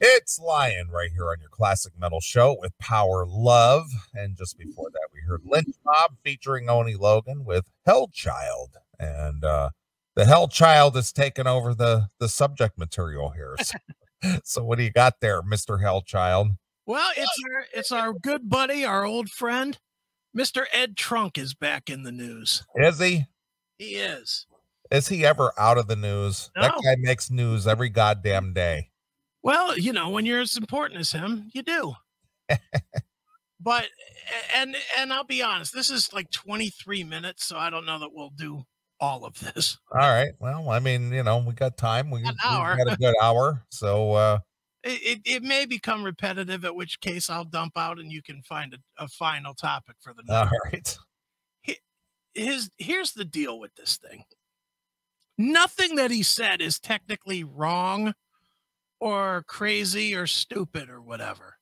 It's Lion right here on your classic metal show with Power Love. And just before that, we heard Lynch Mob featuring Oni Logan with Hell Child. And the Hell Child has taken over the subject material here. So what do you got there, Mr. Hell Child? Well, it's our good buddy, our old friend, Mr. Ed Trunk is back in the news. Is he? He is. Is he ever out of the news? No. That guy makes news every goddamn day. Well, when you're as important as him, you do. But and I'll be honest, this is like 23 minutes, so I don't know that we'll do all of this. All right. Well, I mean, we got time. We got a good hour. So it may become repetitive, at which case I'll dump out and you can find a final topic for the all night. right. Here's the deal with this thing. Nothing that he said is technically wrong or crazy or stupid or whatever.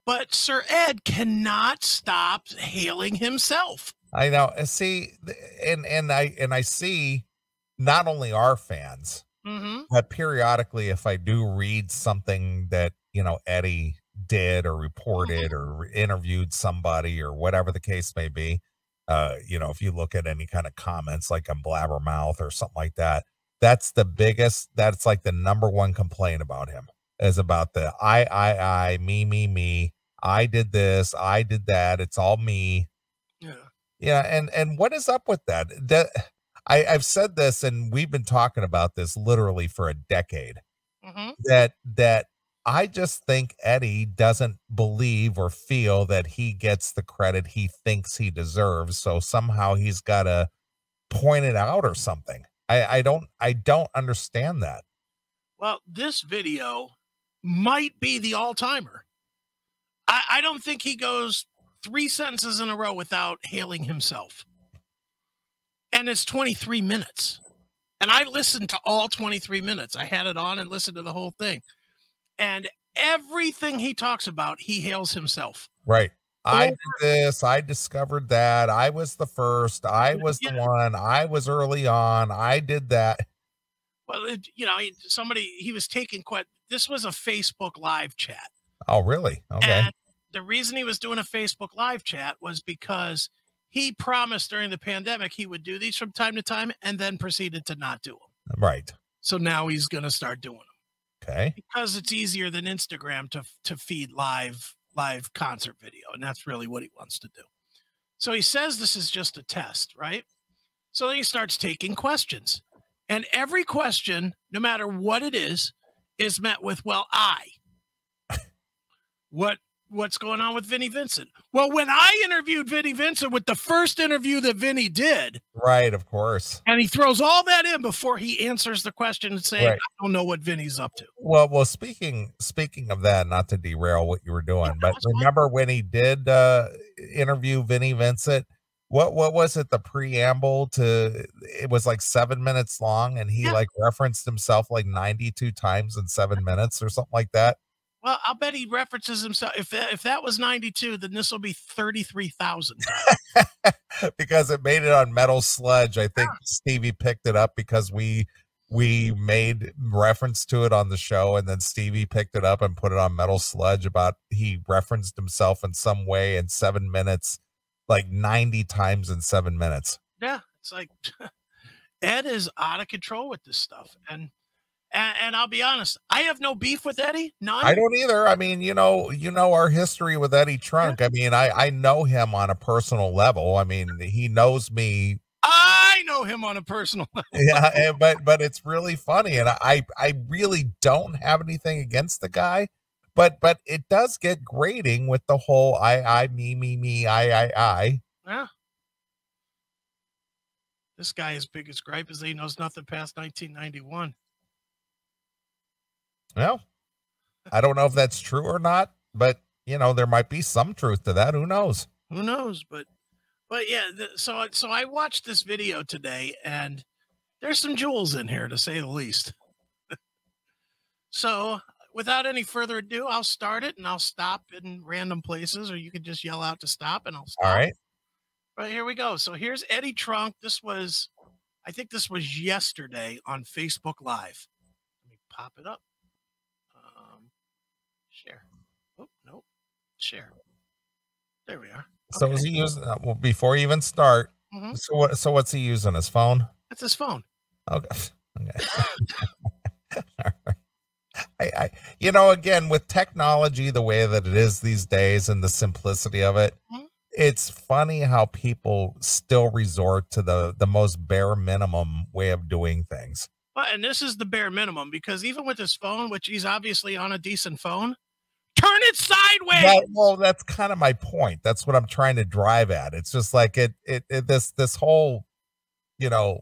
But Sir Ed cannot stop hailing himself. I know. See, and I see not only our fans, but periodically, if I do read something that Eddie did or reported or interviewed somebody or whatever the case may be, if you look at any kind of comments like on Blabbermouth or something like that, that's like the number one complaint about him is about the I, me, I did this, I did that, it's all me. Yeah, and what is up with that? I've said this, and we've been talking about this literally for a decade. That I just think Eddie doesn't believe or feel that he gets the credit he thinks he deserves, so somehow he's got to point it out or something. I don't understand that. Well, this video might be the all-timer. I don't think he goes 3 sentences in a row without hailing himself. And it's 23 minutes. And I listened to all 23 minutes. I had it on and listened to the whole thing. And everything he talks about, he hails himself. Right. I did this. I discovered that. I was the first. I was the one. I was early on. I did that. Well, he was taking this was a Facebook live chat. Oh, really? Okay. And the reason he was doing a Facebook live chat was because he promised during the pandemic he would do these from time to time and then proceeded to not do them. Right. So now he's going to start doing them. Okay. Because it's easier than Instagram to feed live concert video. And that's really what he wants to do. So he says this is just a test, right? So then he starts taking questions. And every question, no matter what it is met with, well, what's going on with Vinnie Vincent? Well, when I interviewed Vinnie Vincent with the first interview that Vinnie did. Right, of course. And he throws all that in before he answers the question and saying, right. I don't know what Vinnie's up to. Well, speaking of that, not to derail what you were doing, but remember when he did interview Vinnie Vincent, what was it? The preamble to, it was like 7 minutes long, and he like referenced himself like 92 times in 7 minutes or something like that. Well, I'll bet he references himself. If that was 92, then this will be 33,000. Because it made it on Metal Sludge. I think Stevie picked it up because we made reference to it on the show, and then Stevie picked it up and put it on Metal Sludge about he referenced himself in some way in 7 minutes, like 90 times in 7 minutes. Yeah, it's like Ed is out of control with this stuff, and I'll be honest, I have no beef with Eddie. None. I don't either. I mean, you know our history with Eddie Trunk. I mean, I know him on a personal level. I mean, he knows me. I know him on a personal level. Yeah, but it's really funny, and I really don't have anything against the guy, but it does get grating with the whole I me I. Yeah. This guy's biggest gripe is that he knows nothing past 1991. Well, I don't know if that's true or not, but there might be some truth to that. Who knows? Who knows? But yeah. So I watched this video today, and there's some jewels in here, to say the least. So without any further ado, I'll start it, and I'll stop in random places, or you can just yell out to stop, and I'll stop. All right. Right, here we go. So here's Eddie Trunk. I think this was yesterday on Facebook Live. Let me pop it up. Share. Oh, no. Share. There we are. So is he using well, before you even start? Mm-hmm. So what's he using? His phone? That's his phone. Okay. Okay. You know, again, with technology the way that it is these days and the simplicity of it, Mhm. it's funny how people still resort to the most bare minimum way of doing things. Well, and this is the bare minimum because even with his phone, which he's obviously on a decent phone, turn it sideways. Well, that's kind of my point. That's what I'm trying to drive at. It's just like this whole, you know,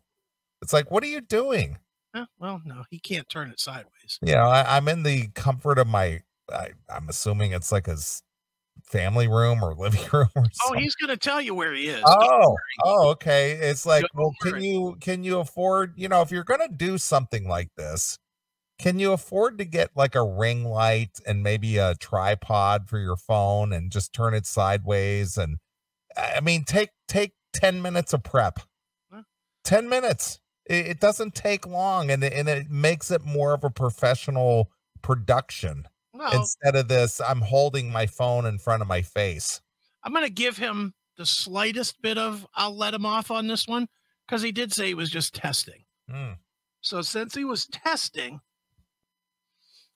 it's like, what are you doing? Well, no, he can't turn it sideways. You know, I'm in the comfort of I'm assuming it's like his family room or living room or Oh, something. he's going to tell you where he is. Oh, okay. It's like, Don't well, worry. can you afford, you know, if you're going to do something like this, can you afford to get like a ring light and maybe a tripod for your phone and just turn it sideways? And I mean, take 10 minutes of prep. Huh? 10 minutes. It doesn't take long, and it makes it more of a professional production Well, instead of this. I'm holding my phone in front of my face. I'm going to give him the slightest bit of I'll let him off on this one because he did say he was just testing. Mm. So since he was testing,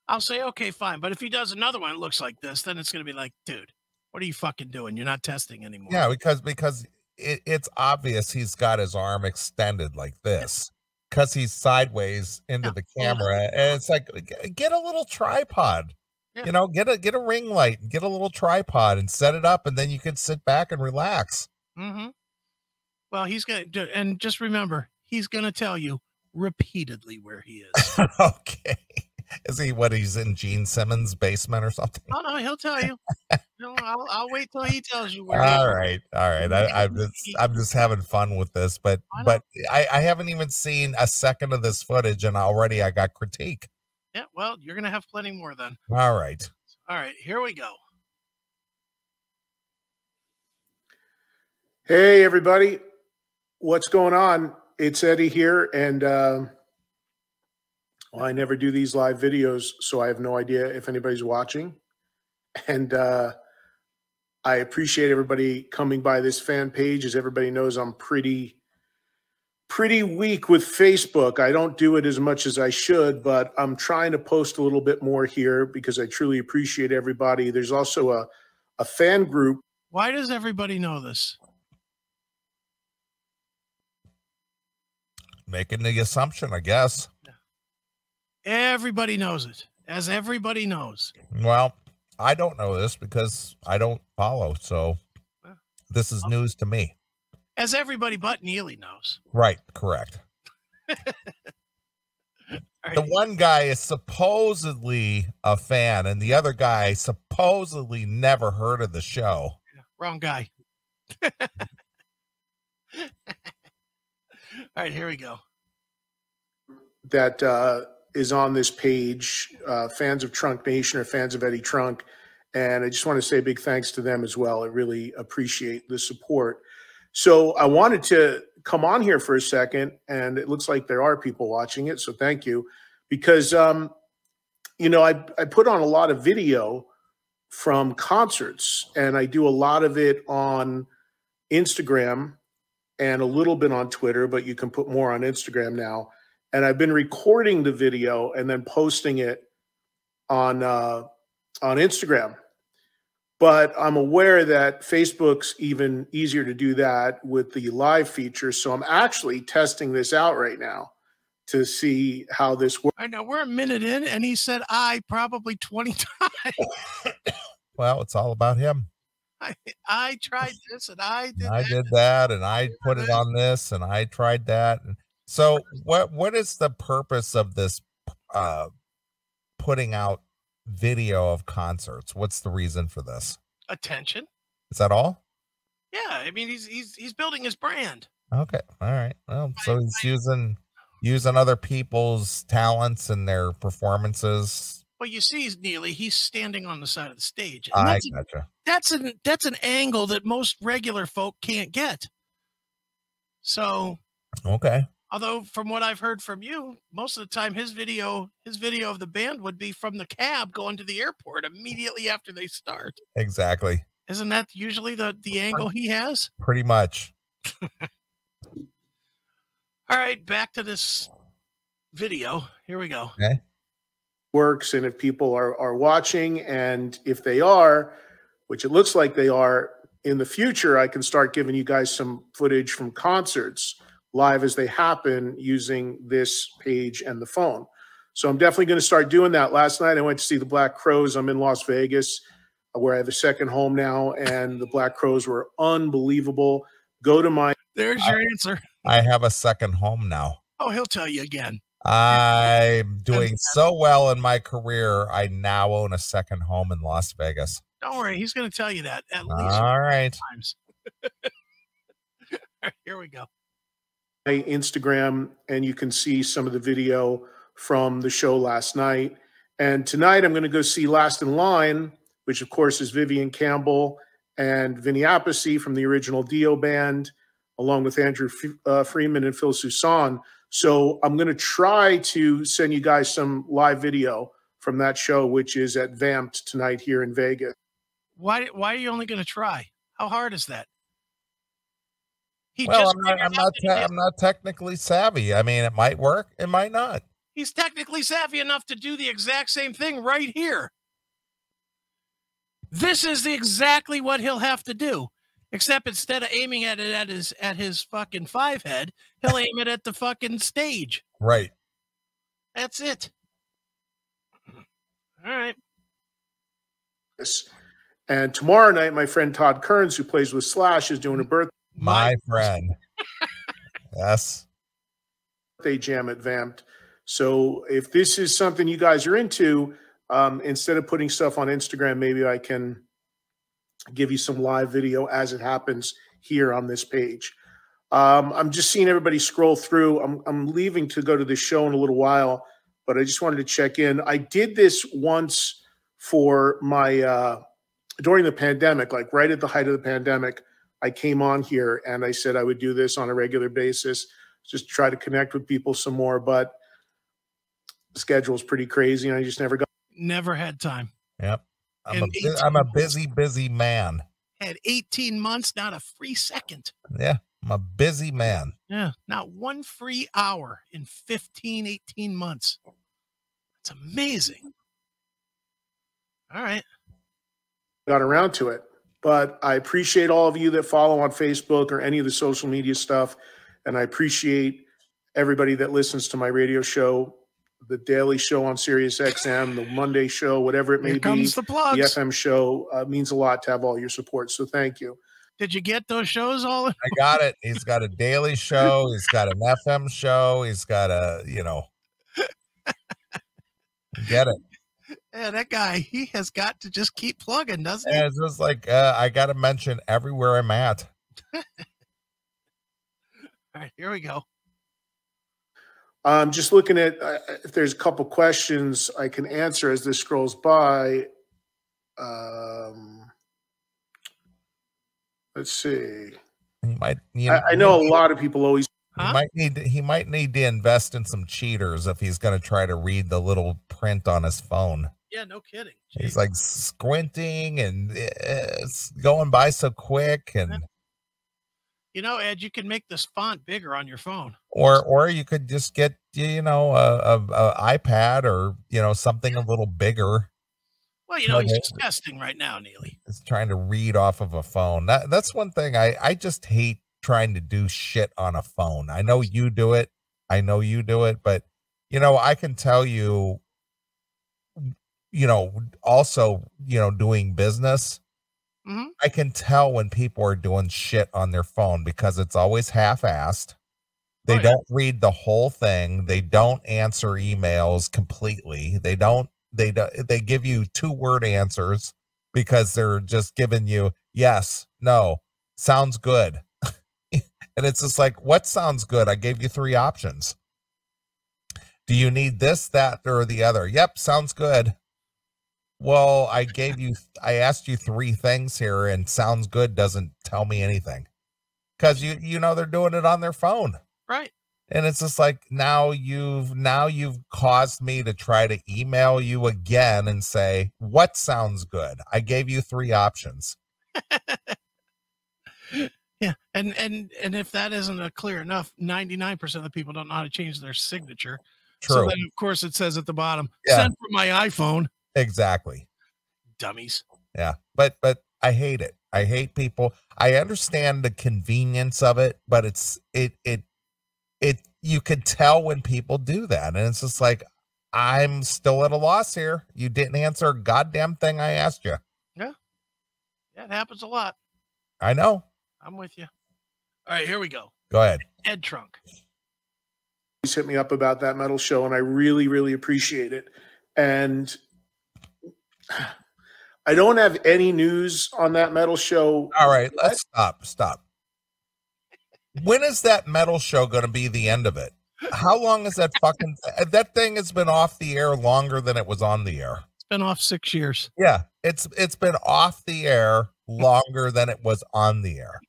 I'll say, okay, fine. But if he does another one that looks like this, then it's going to be like, dude, what are you fucking doing? You're not testing anymore. Yeah, because it's obvious he's got his arm extended like this because he's sideways into Yeah, the hold on. camera, and it's like get a little tripod. Yeah. You know, get a ring light, get a little tripod, and set it up, and then you can sit back and relax. Mm-hmm. Well, he's going to, and just remember, he's going to tell you repeatedly where he is. Okay. Is he what he's in Gene Simmons' basement or something? Oh, no, he'll tell you. No, I'll wait till he tells you where he is. All right, all right. I'm just having fun with this, I know. but I haven't even seen a second of this footage, and already I got critique. Yeah, well, you're going to have plenty more then. All right. All right, here we go. Hey, everybody. What's going on? It's Eddie here. And well, I never do these live videos, so I have no idea if anybody's watching. And I appreciate everybody coming by this fan page. As everybody knows, I'm pretty weak with Facebook. I don't do it as much as I should, but I'm trying to post a little bit more here because I truly appreciate everybody. There's also a fan group. Why does everybody know this? Making the assumption, I guess. Everybody knows it, as everybody knows. Well, I don't know this because I don't follow, so this is news to me. As everybody but Neely knows. Right, correct. Right. The one guy is supposedly a fan, and the other guy supposedly never heard of the show. Wrong guy. All right, here we go. That is on this page, fans of Trunk Nation or fans of Eddie Trunk. And I just want to say a big thanks to them as well. I really appreciate the support. So I wanted to come on here for a second, and it looks like there are people watching it. So thank you. Because, you know, I put on a lot of video from concerts, and I do a lot of it on Instagram and a little bit on Twitter, but you can put more on Instagram now. And I've been recording the video and then posting it on Instagram. But I'm aware that Facebook's even easier to do that with the live feature. So I'm actually testing this out right now to see how this works. I know we're a minute in, and he said I probably 20 times. Well, it's all about him. I tried this, and I did I that. did that, and I put it on this, and I tried that. So what is the purpose of this putting out video of concerts? What's the reason for this? Attention. Is that all? Yeah, I mean he's building his brand. Okay. All right. Well, so he's using other people's talents and their performances. Well, you see, Neely, he's standing on the side of the stage. I And gotcha. that's an angle that most regular folk can't get. So Okay. Although from what I've heard from you, most of the time his video of the band would be from the cab going to the airport immediately after they start. Exactly. Isn't that usually the angle he has? Pretty much. All right, back to this video. Here we go. Okay. Works, and if people are watching, and if they are, which it looks like they are, in the future, I can start giving you guys some footage from concerts live as they happen using this page and the phone. So I'm definitely going to start doing that. Last night I went to see the Black Crowes. I'm in Las Vegas, where I have a second home now, and the Black Crowes were unbelievable. Go to my... There's your answer. I have a second home now. Oh, he'll tell you again. I'm doing so well in my career. I now own a second home in Las Vegas. Don't worry. He's going to tell you that at least. All right. Times. Here we go. My Instagram, and you can see some of the video from the show last night. And tonight I'm going to go see Last in Line, which of course is Vivian Campbell and Vinny Appice from the original Dio band, along with Andrew Freeman and Phil Soussan. So I'm going to try to send you guys some live video from that show, which is at Vamped tonight here in Vegas. Why are you only going to try? How hard is that? Well, I'm not technically savvy. I mean, it might work, it might not. He's technically savvy enough to do the exact same thing right here. This is exactly what he'll have to do, except instead of aiming at it at his fucking 5 head, he'll aim it at the fucking stage. Right. That's it. All right. And tomorrow night, my friend Todd Kearns, who plays with Slash, is doing a birthday. My friend. Yes. Birthday jam at Vamped. So if this is something you guys are into, instead of putting stuff on Instagram, maybe I can give you some live video as it happens here on this page. I'm just seeing everybody scroll through. I'm leaving to go to this show in a little while, but I just wanted to check in. I did this once for my during the pandemic, like right at the height of the pandemic. I came on here and I said I would do this on a regular basis, just try to connect with people some more, but the schedule's pretty crazy and I just never had time. Yep. I'm a busy man. Had 18 months, not a free second. Yeah. I'm a busy man. Yeah. Not one free hour in 18 months. It's amazing. All right. Got around to it. But I appreciate all of you that follow on Facebook or any of the social media stuff. And I appreciate everybody that listens to my radio show, the daily show on Sirius XM, the Monday show, whatever it may be. The plugs. The FM show means a lot to have all your support. So thank you. Did you get those shows all? I got it. He's got a daily show. He's got an FM show. He's got a, get it. Yeah, that guy, he has got to just keep plugging, doesn't he? Yeah, it's just like, I got to mention everywhere I'm at. All right, here we go. Just looking at if there's a couple questions I can answer as this scrolls by. Let's see. I know a lot of people always. He might need to invest in some cheaters if he's going to try to read the little print on his phone. Yeah, no kidding. Jeez. He's like squinting and it's going by so quick. And Ed, you can make this font bigger on your phone, or you could just get a iPad or something a little bigger. Well, he's just testing right now, Neely. He's trying to read off of a phone. That's one thing I just hate trying to do shit on a phone. I know you do it. But I can tell you, also, doing business, mm-hmm. I can tell when people are doing shit on their phone because it's always half-assed. They don't read the whole thing. They don't answer emails completely. They give you 2-word answers because they're just giving you yes, no, sounds good. And it's just like, what sounds good? I gave you 3 options. Do you need this, that, or the other? Yep, sounds good. Well, I asked you 3 things here, and sounds good doesn't tell me anything. Because they're doing it on their phone. Right. And it's just like, now you've caused me to try to email you again and say, what sounds good? I gave you 3 options. Yeah. And if that isn't a clear enough, 99% of the people don't know how to change their signature. True. So then of course it says at the bottom, Yeah. send from my iPhone. Exactly. Dummies. Yeah. But I hate it. I hate people. I understand the convenience of it, but you could tell when people do that. And it's just like, I'm still at a loss here. You didn't answer a goddamn thing I asked you. Yeah. That happens a lot. I know. I'm with you. All right, here we go. Go ahead. Ed Trunk. He's hit me up about that metal show, and I really, really appreciate it. And I don't have any news on that metal show. All right, let's stop. When is that metal show going to be the end of it? How long is that fucking that thing has been off the air longer than it was on the air? It's been off 6 years. Yeah, it's been off the air longer than it was on the air.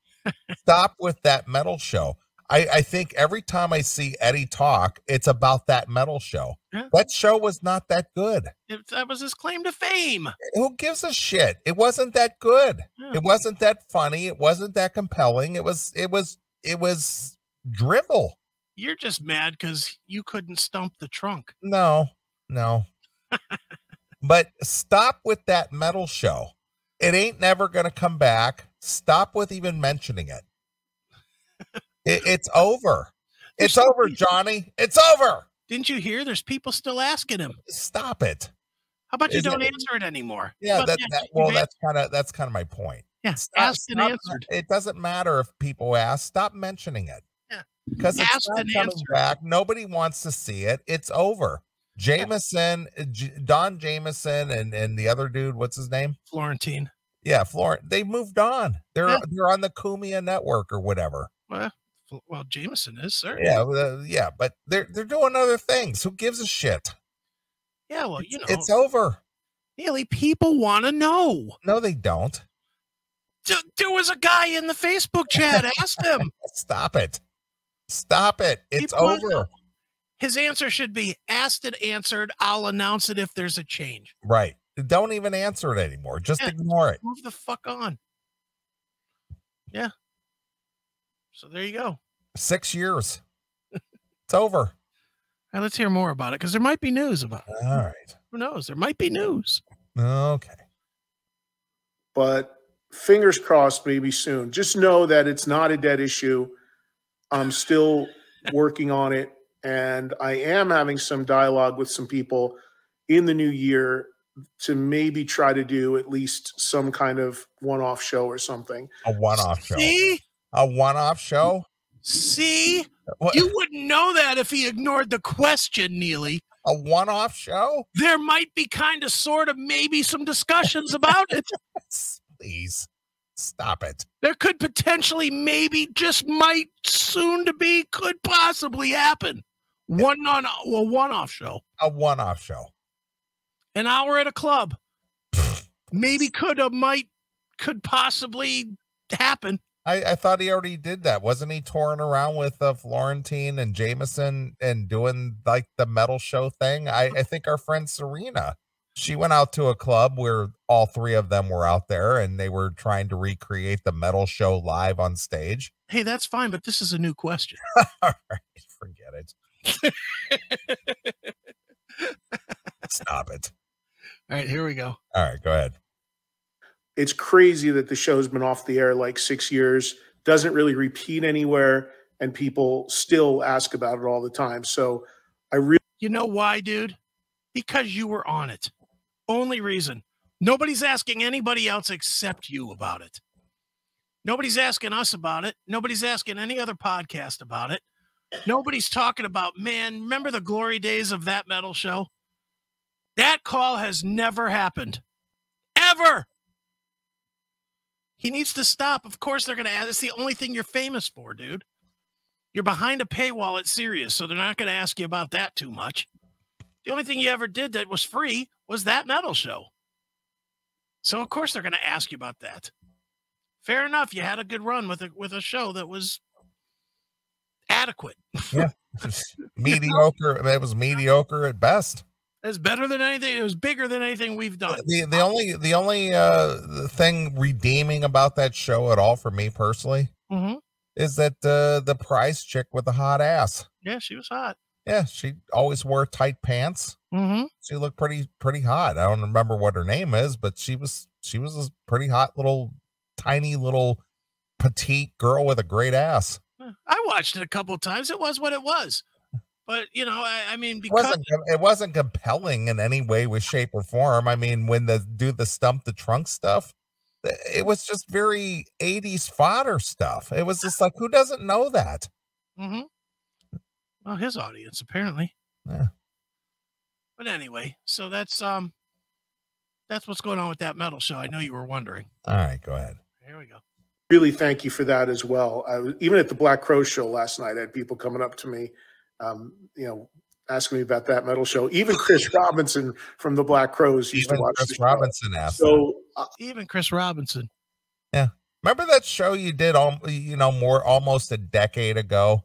Stop with that metal show. I think every time I see Eddie talk, it's about that metal show. Yeah. That show was not that good. That was his claim to fame. Who gives a shit? It wasn't that good. Yeah. It wasn't that funny. It wasn't that compelling. It was drivel. You're just mad because you couldn't stump the trunk. No. But stop with that metal show. It ain't never going to come back. Stop with even mentioning it. It's over. It's over, Johnny. It's over. Didn't you hear? There's people still asking him. Stop it. How about you don't answer it anymore? Yeah, that's kind of my point. Yeah, asked and answered. It doesn't matter if people ask. Stop mentioning it. Yeah, because it's not coming back. Nobody wants to see it. It's over. Jameson, Don Jameson, and the other dude, what's his name? Florentine. Yeah, They moved on. They're on the Kumia network or whatever. Well, Jameson is, sir. Yeah, but they're doing other things. Who gives a shit? Yeah, well, it's over. Neely, people want to know. No, they don't. There was a guy in the Facebook chat. Ask him. Stop it. It's people over. His answer should be asked and answered. I'll announce it if there's a change. Right. Don't even answer it anymore. Just ignore it. Move the fuck on. Yeah. So there you go. 6 years. It's over. All right, let's hear more about it because there might be news about it. All right. Who knows? There might be news. Okay. But fingers crossed, maybe soon. Just know that it's not a dead issue. I'm still working on it, and I am having some dialogue with some people in the new year to maybe try to do at least some kind of one-off show or something. A one-off show. See? A one-off show? See? What? You wouldn't know that if he ignored the question, Neely. A one-off show? There might be kind of, sort of, maybe some discussions about it. Please, stop it. There could potentially, maybe, just might, soon to be, could possibly happen. A one-off show. A one-off show. An hour at a club. Maybe, could possibly happen. I thought he already did that. Wasn't he touring around with Florentine and Jameson and doing like the metal show thing? I think our friend Serena, she went out to a club where all 3 of them were out there and they were trying to recreate the metal show live on stage. Hey, that's fine, but this is a new question. All right, forget it. Stop it. All right, here we go. All right, go ahead. It's crazy that the show's been off the air like 6 years, doesn't really repeat anywhere, and people still ask about it all the time. So You know why, dude? Because you were on it. Only reason. Nobody's asking anybody else except you about it. Nobody's asking us about it. Nobody's asking any other podcast about it. Nobody's talking about, man, remember the glory days of that metal show? That call has never happened. Ever. He needs to stop. Of course they're going to ask. It's the only thing you're famous for, dude. You're behind a paywall at Sirius, so they're not going to ask you about that too much. The only thing you ever did that was free was that metal show. So, of course, they're going to ask you about that. Fair enough. You had a good run with a show that was adequate. Yeah. Mediocre. It was mediocre at best. It's better than anything. It was bigger than anything we've done. The only thing redeeming about that show at all for me personally is that the prize chick with the hot ass. Yeah, she was hot. Yeah, she always wore tight pants. She looked pretty hot. I don't remember what her name is, but she was a pretty hot tiny little petite girl with a great ass. I watched it a couple of times. It was what it was. But, you know, I mean, because it wasn't compelling in any way, with shape, or form. I mean, when the stump the trunk stuff, it was just very 80s fodder stuff. It was just like, who doesn't know that? Well, his audience, apparently. Yeah. But anyway, so that's what's going on with that metal show. I know you were wondering. All right, go ahead. Here we go. Really thank you for that as well. Even at the Black Crow show last night, I had people coming up to me, asking me about that metal show. Even Chris Robinson from the Black Crows used to watch Chris Robinson asked. So even Chris Robinson. Yeah. Remember that show you did almost a decade ago?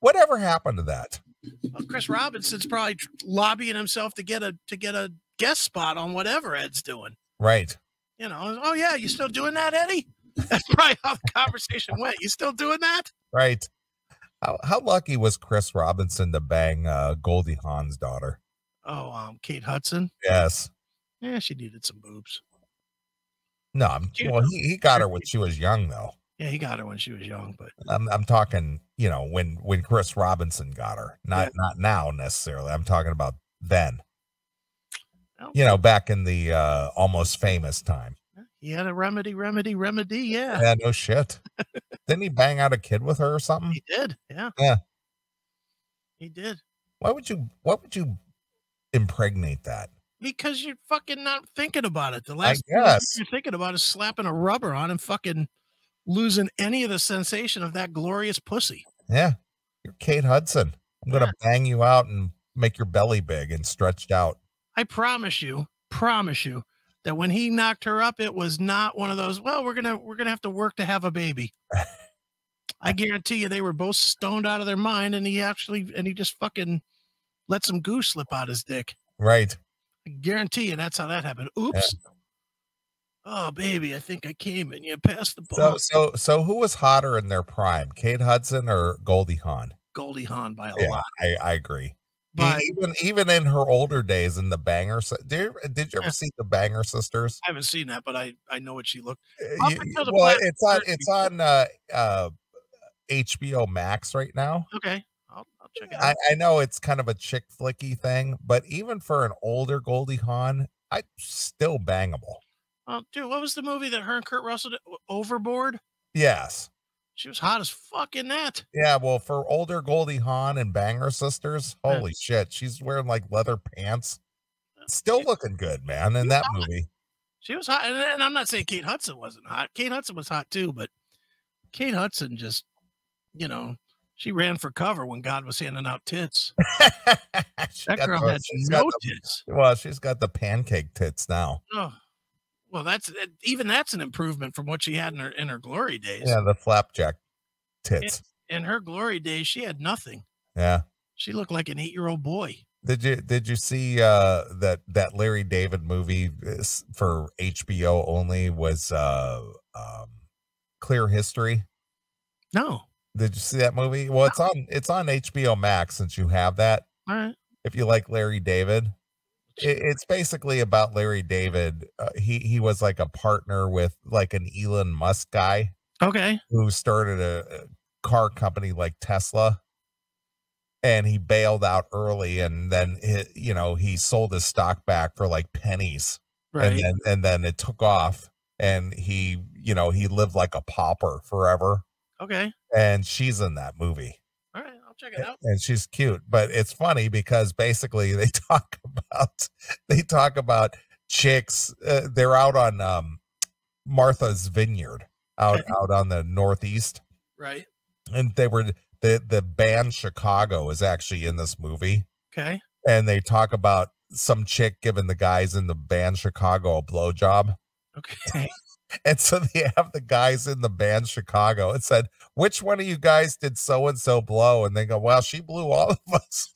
Whatever happened to that? Well, Chris Robinson's probably lobbying himself to get a guest spot on whatever Ed's doing. Right. You know, oh yeah, you still doing that, Eddie? That's probably how the conversation went. You still doing that? Right. How lucky was Chris Robinson to bang Goldie Hawn's daughter? Oh, Kate Hudson? Yes. Yeah, she needed some boobs. No, he got her when she was young, though. Yeah, he got her when she was young, but I'm talking, when Chris Robinson got her, not now necessarily. I'm talking about then. Well, back in the Almost Famous time. He had a remedy. Yeah. Yeah, no shit. Didn't he bang out a kid with her or something? He did. Yeah. Yeah. He did. Why would you impregnate that? Because you're fucking not thinking about it. The last thing you're thinking about is slapping a rubber on and fucking losing any of the sensation of that glorious pussy. Yeah. You're Kate Hudson. I'm going to bang you out and make your belly big and stretched out. I promise you that when he knocked her up, it was not one of those, well, we're going to have to work to have a baby. I guarantee you they were both stoned out of their mind, and he just fucking let some goose slip out his dick. Right. I guarantee you that's how that happened. Oops. Yeah. Oh, baby, I think I came and you passed the ball. So who was hotter in their prime, Kate Hudson or Goldie Hawn? Goldie Hawn by a lot. I agree. But even in her older days in the Banger, did you ever see the Banger Sisters? I haven't seen that, but I know what she looked. It's on HBO Max right now. Okay, I'll check it out. I know it's kind of a chick flicky thing, but even for an older Goldie Hawn, still bangable. Oh, dude, what was the movie that her and Kurt Russell did? Overboard? Yes. She was hot as fuck in that. Yeah, well, for older Goldie Hawn and Banger Sisters, holy shit, she's wearing like leather pants. Still looking good, man, in that movie. She was hot, and I'm not saying Kate Hudson wasn't hot. Kate Hudson was hot too, but Kate Hudson just, she ran for cover when God was handing out tits. That girl had no tits. Well, she's got the pancake tits now. Oh. Well, that's an improvement from what she had in her glory days. Yeah, the flapjack tits. In her glory days, she had nothing. Yeah, she looked like an 8-year-old boy. Did you see that Larry David movie for HBO only was Clear History? No. Did you see that movie? Well, it's on HBO Max since you have that. All right. If you like Larry David. It's basically about Larry David. He was like a partner with like an Elon Musk guy. Okay. Who started a car company like Tesla. And he bailed out early, and then he sold his stock back for like pennies. Right. And then it took off, and he lived like a pauper forever. Okay. And she's in that movie. All right, I'll check it out. And she's cute, but it's funny because basically they talk about chicks. They're out on Martha's Vineyard out on the Northeast. Right. And they were the band Chicago is actually in this movie. Okay. And they talk about some chick giving the guys in the band Chicago a blowjob. Okay. And so they have the guys in the band Chicago. It said, which one of you guys did so-and-so blow? And they go, well, she blew all of us.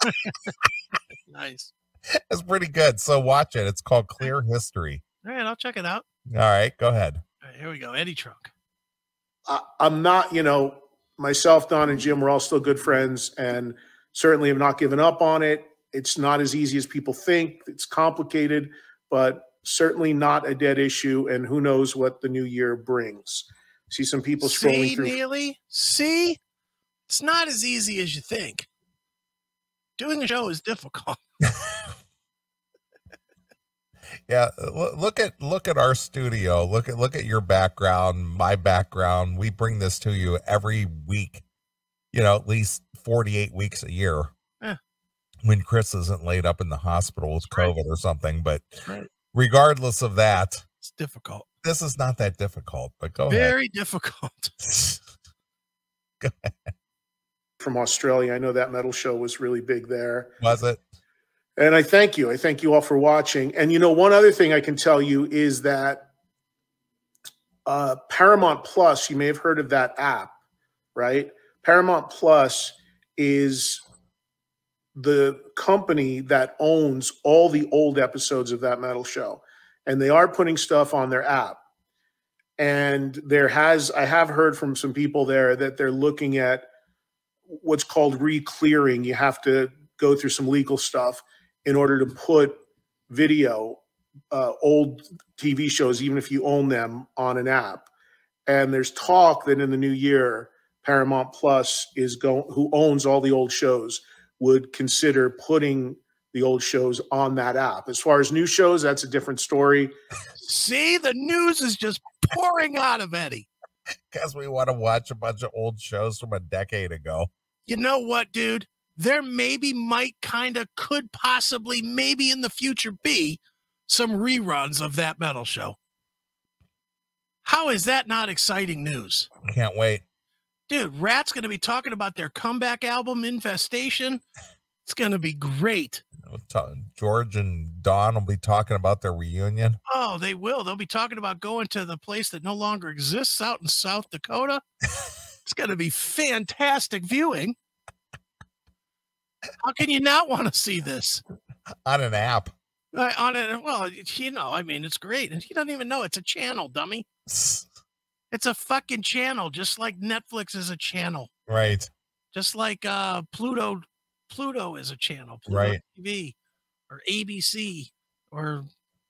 Nice. It's pretty good. So watch it. It's called Clear History. All right, I'll check it out. All right, go ahead. All right, here we go. Eddie Trunk. I'm not, myself, Don, and Jim, we're all still good friends, and certainly have not given up on it. It's not as easy as people think. It's complicated, but certainly not a dead issue, and who knows what the new year brings. See some people scrolling through. Neely? See? It's not as easy as you think. Doing a show is difficult. Yeah, look at our studio. Look at your background, my background. We bring this to you every week, at least 48 weeks a year. When Chris isn't laid up in the hospital with COVID or something. But regardless of that, it's difficult. This is not that difficult, but go ahead. Very difficult. Go ahead. From Australia, I know that metal show was really big there. Was it? And I thank you. I thank you all for watching. And one other thing I can tell you is that Paramount Plus, you may have heard of that app, right? Paramount Plus is the company that owns all the old episodes of that metal show. And they are putting stuff on their app. And I have heard from some people there that they're looking at what's called re-clearing. You have to go through some legal stuff in order to put video, old TV shows, even if you own them, on an app. And there's talk that in the new year, Paramount Plus who owns all the old shows, would consider putting the old shows on that app. As far as new shows, that's a different story. See, the news is just pouring out of Eddie. Because we want to watch a bunch of old shows from a decade ago. You know what, dude? There could possibly, maybe in the future be some reruns of that metal show. How is that not exciting news? Can't wait. Dude, Rat's going to be talking about their comeback album, Infestation. It's going to be great. George and Dawn will be talking about their reunion. Oh, they will. They'll be talking about going to the place that no longer exists out in South Dakota. It's going to be fantastic viewing. How can you not want to see this? On an app. It's great. And he doesn't even know it's a channel, dummy. It's a fucking channel, just like Netflix is a channel. Right. Just like Pluto is a channel. Pluto right. TV or ABC or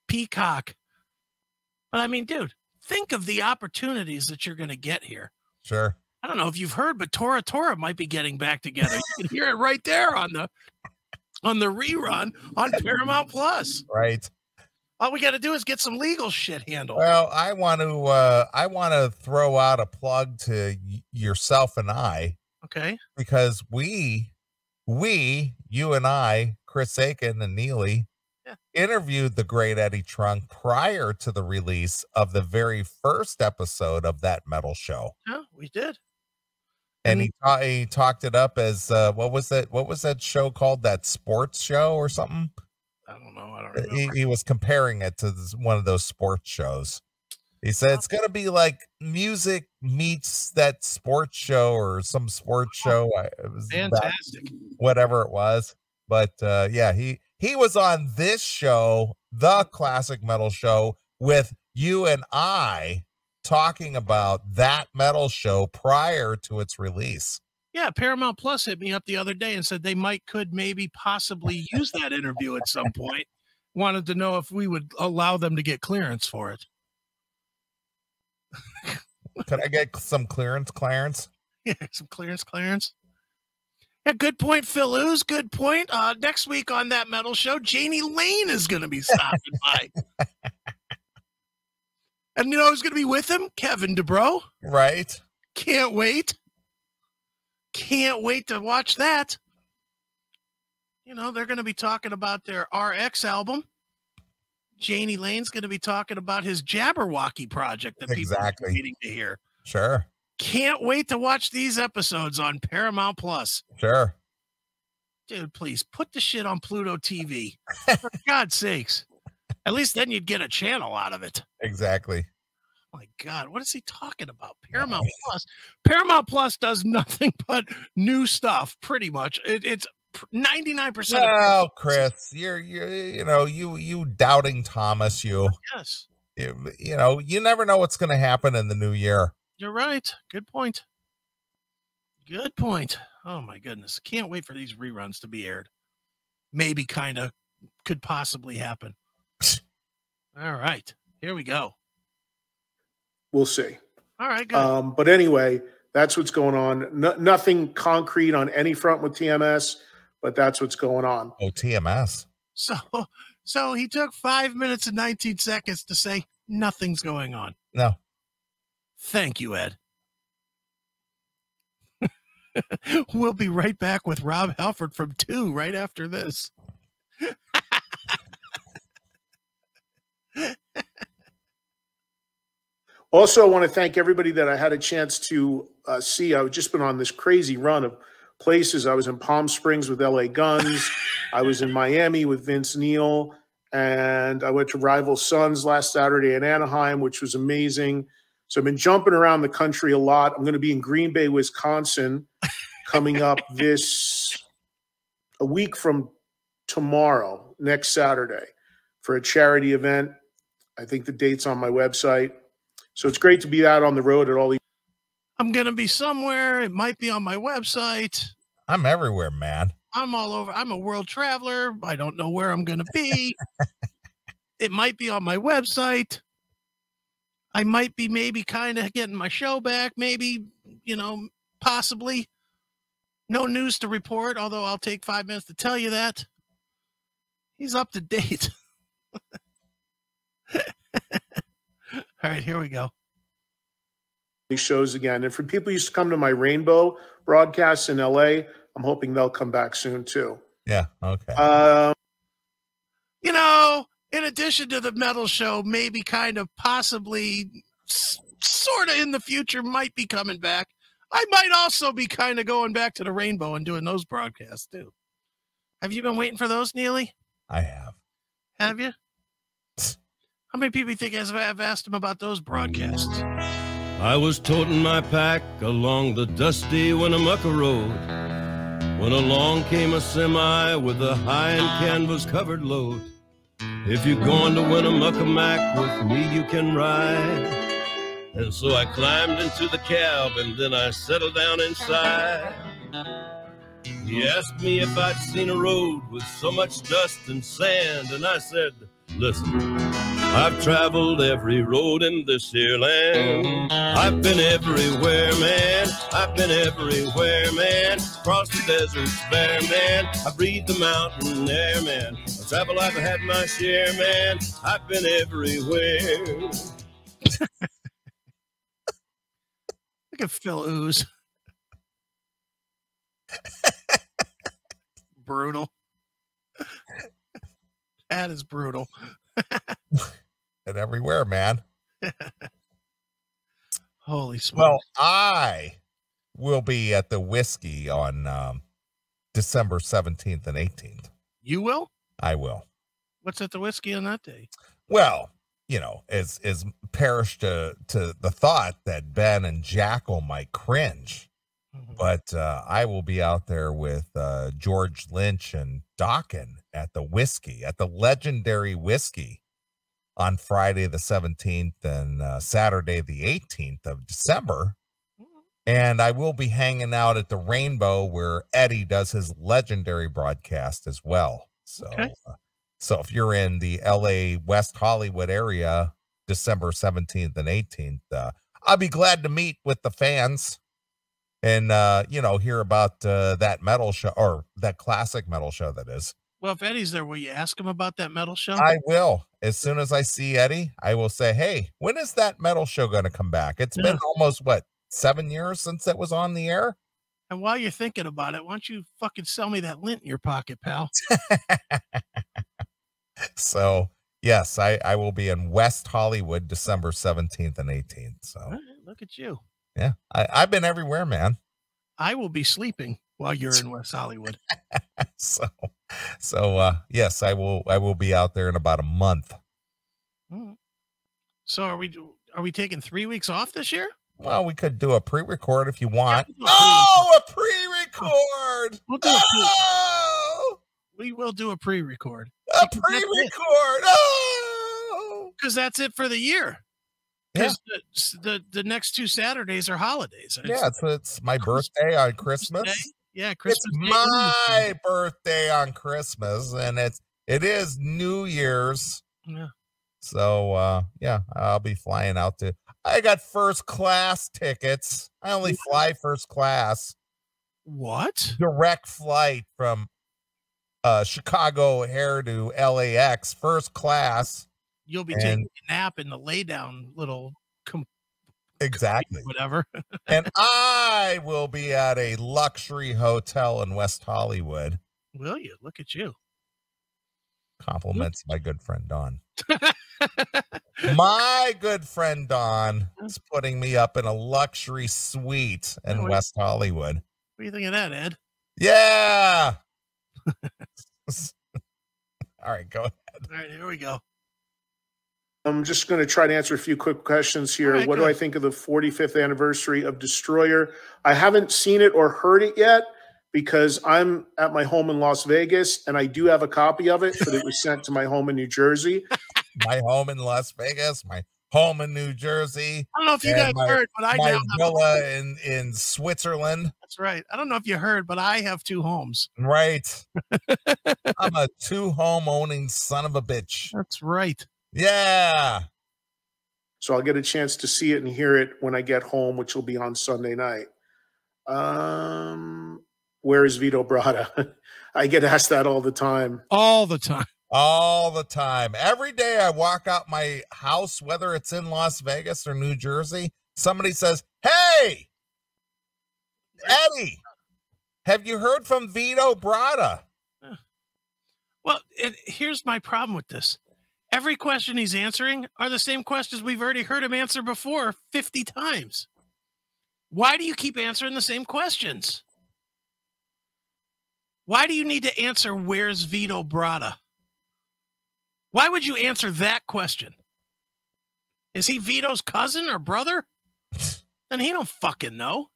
Peacock. But dude, think of the opportunities that you're going to get here. Sure. I don't know if you've heard, but Tora might be getting back together. You can hear it right there on the rerun on Paramount Plus. Right. All we got to do is get some legal shit handled. Well, I want to throw out a plug to yourself and I. Okay. Because you and I, Chris Aiken and Neely, interviewed the great Eddie Trunk prior to the release of the very first episode of that metal show. Yeah, we did. And he talked it up as what was that show called? That sports show or something? I don't know. I don't remember. He was comparing it to one of those sports shows. He said it's going to be like music meets that sports show or some sports show. It was fantastic. Whatever it was. But he was on this show, the Classic Metal Show, with you and I talking about that metal show prior to its release. Yeah, Paramount Plus hit me up the other day and said they could maybe possibly use that interview at some point. Wanted to know if we would allow them to get clearance for it. Could I get some clearance? Yeah, some clearance. Yeah, good point, Phil Ooze. Good point. Next week on that metal show, Janie Lane is going to be stopping by. And you know who's going to be with him? Kevin DeBro. Right. Can't wait. Can't wait to watch that. They're going to be talking about their RX album. Janie Lane's going to be talking about his Jabberwocky project that people are waiting to hear. Sure. Can't wait to watch these episodes on Paramount Plus. Sure. Dude, please put the shit on Pluto TV. For God's sakes. At least then you'd get a channel out of it. Exactly. my God, what is he talking about? Paramount Plus. Paramount Plus does nothing but new stuff, pretty much. It's 99%. Well, Chris, you doubting Thomas, Yes. You never know what's going to happen in the new year. You're right. Good point. Good point. Oh my goodness. Can't wait for these reruns to be aired. Maybe kind of could possibly happen. All right. Here we go. We'll see. All right, good. But anyway, that's what's going on. Nothing concrete on any front with TMS, but that's what's going on. Oh, TMS. So he took 5 minutes and 19 seconds to say nothing's going on. No. Thank you, Ed. We'll be right back with Rob Halford from 2 right after this. Also, I want to thank everybody that I had a chance to see. I've just been on this crazy run of places. I was in Palm Springs with LA Guns. I was in Miami with Vince Neil. And I went to Rival Sons last Saturday in Anaheim, which was amazing. So I've been jumping around the country a lot. I'm going to be in Green Bay, Wisconsin, coming up a week from tomorrow, next Saturday, for a charity event. I think the date's on my website. So it's great to be out on the road at all these. I'm going to be somewhere. It might be on my website. I'm everywhere, man. I'm all over. I'm a world traveler. I don't know where I'm going to be. It might be on my website. I might be maybe kind of getting my show back. Maybe, possibly. No news to report, although I'll take 5 minutes to tell you that. He's up to date. All right, here we go. These shows again. And for people who used to come to my Rainbow broadcasts in LA, I'm hoping they'll come back soon too. Yeah. Okay. In addition to the metal show, maybe kind of possibly sort of in the future might be coming back. I might also be kind of going back to the Rainbow and doing those broadcasts too. Have you been waiting for those, Neely? I have. Have you? How many people do you think have asked him about those broadcasts? I was toting my pack along the dusty Winnemucca Road when along came a semi with a high and canvas-covered load. If you're going to Winnemucca Mac with me, you can ride. And so I climbed into the cab and then I settled down inside. He asked me if I'd seen a road with so much dust and sand, and I said, listen, I've traveled every road in this here land. I've been everywhere, man. I've been everywhere, man. Across the deserts bare, man. I breathe the mountain air, man. I travel, I've had my share, man. I've been everywhere. Look at Phil Ooze. Brutal. That is brutal. And everywhere, man. Holy smokes. Well, I will be at the Whiskey on December 17th and 18th. You will? I will. What's at the Whiskey on that day? Well, as perish to the thought that Ben and Jackal might cringe. But I will be out there with George Lynch and Dawkin at the Whiskey, at the legendary Whiskey, on Friday the 17th and Saturday the 18th of December. And I will be hanging out at the Rainbow where Eddie does his legendary broadcast as well. So, okay. So if you're in the LA West Hollywood area, December 17th and 18th, I'll be glad to meet with the fans and, hear about that metal show, or that classic metal show that is. Well, if Eddie's there, will you ask him about that metal show? I will. As soon as I see Eddie, I will say, hey, when is that metal show going to come back? It's been almost, 7 years since it was on the air? And while you're thinking about it, why don't you fucking sell me that lint in your pocket, pal? So, yes, I will be in West Hollywood December 17th and 18th. So, right, look at you. Yeah, I've been everywhere, man. I will be sleeping while you're in West Hollywood. So yes, I will be out there in about a month. So are we taking 3 weeks off this year? Well, we could do a pre-record if you want. Yeah, a pre-record. We'll do we will do a pre-record. A pre-record. Oh, because that's it for the year. Yeah. Because the next 2 Saturdays are holidays. Yeah, it's my birthday on Christmas. Day. Yeah, Christmas. It's my birthday on Christmas, and it is New Year's. Yeah. So yeah, I'll be flying out to. I got first class tickets. I only fly first class. What? Direct flight from Chicago O'Hare to LAX, first class. You'll be taking a nap in the lay down little exactly whatever. And I will be at a luxury hotel in West Hollywood. Will you? Look at you. Compliments my good friend Don. My good friend Don is putting me up in a luxury suite in West Hollywood. What do you think of that, Ed? Yeah. All right, go ahead. All right, here we go. I'm just going to try to answer a few quick questions here. Right, what do I think of the 45th anniversary of Destroyer? I haven't seen it or heard it yet because I'm at my home in Las Vegas, and I do have a copy of it, but it was sent to my home in New Jersey. My home in Las Vegas, my home in New Jersey. I don't know if you guys heard, but I my villa in Switzerland. That's right. I don't know if you heard, but I have 2 homes. Right. I'm a 2-home owning son of a bitch. That's right. Yeah. So I'll get a chance to see it and hear it when I get home, which will be on Sunday night. Where is Vito Bratta? I get asked that all the time. All the time. All the time. Every day I walk out my house, whether it's in Las Vegas or New Jersey, somebody says, "Hey, Eddie, have you heard from Vito Bratta?" Well, here's my problem with this. Every question he's answering are the same questions we've already heard him answer before 50 times. Why do you keep answering the same questions? Why do you need to answer, where's Vito Bratta? Why would you answer that question? Is he Vito's cousin or brother? Then he don't fucking know.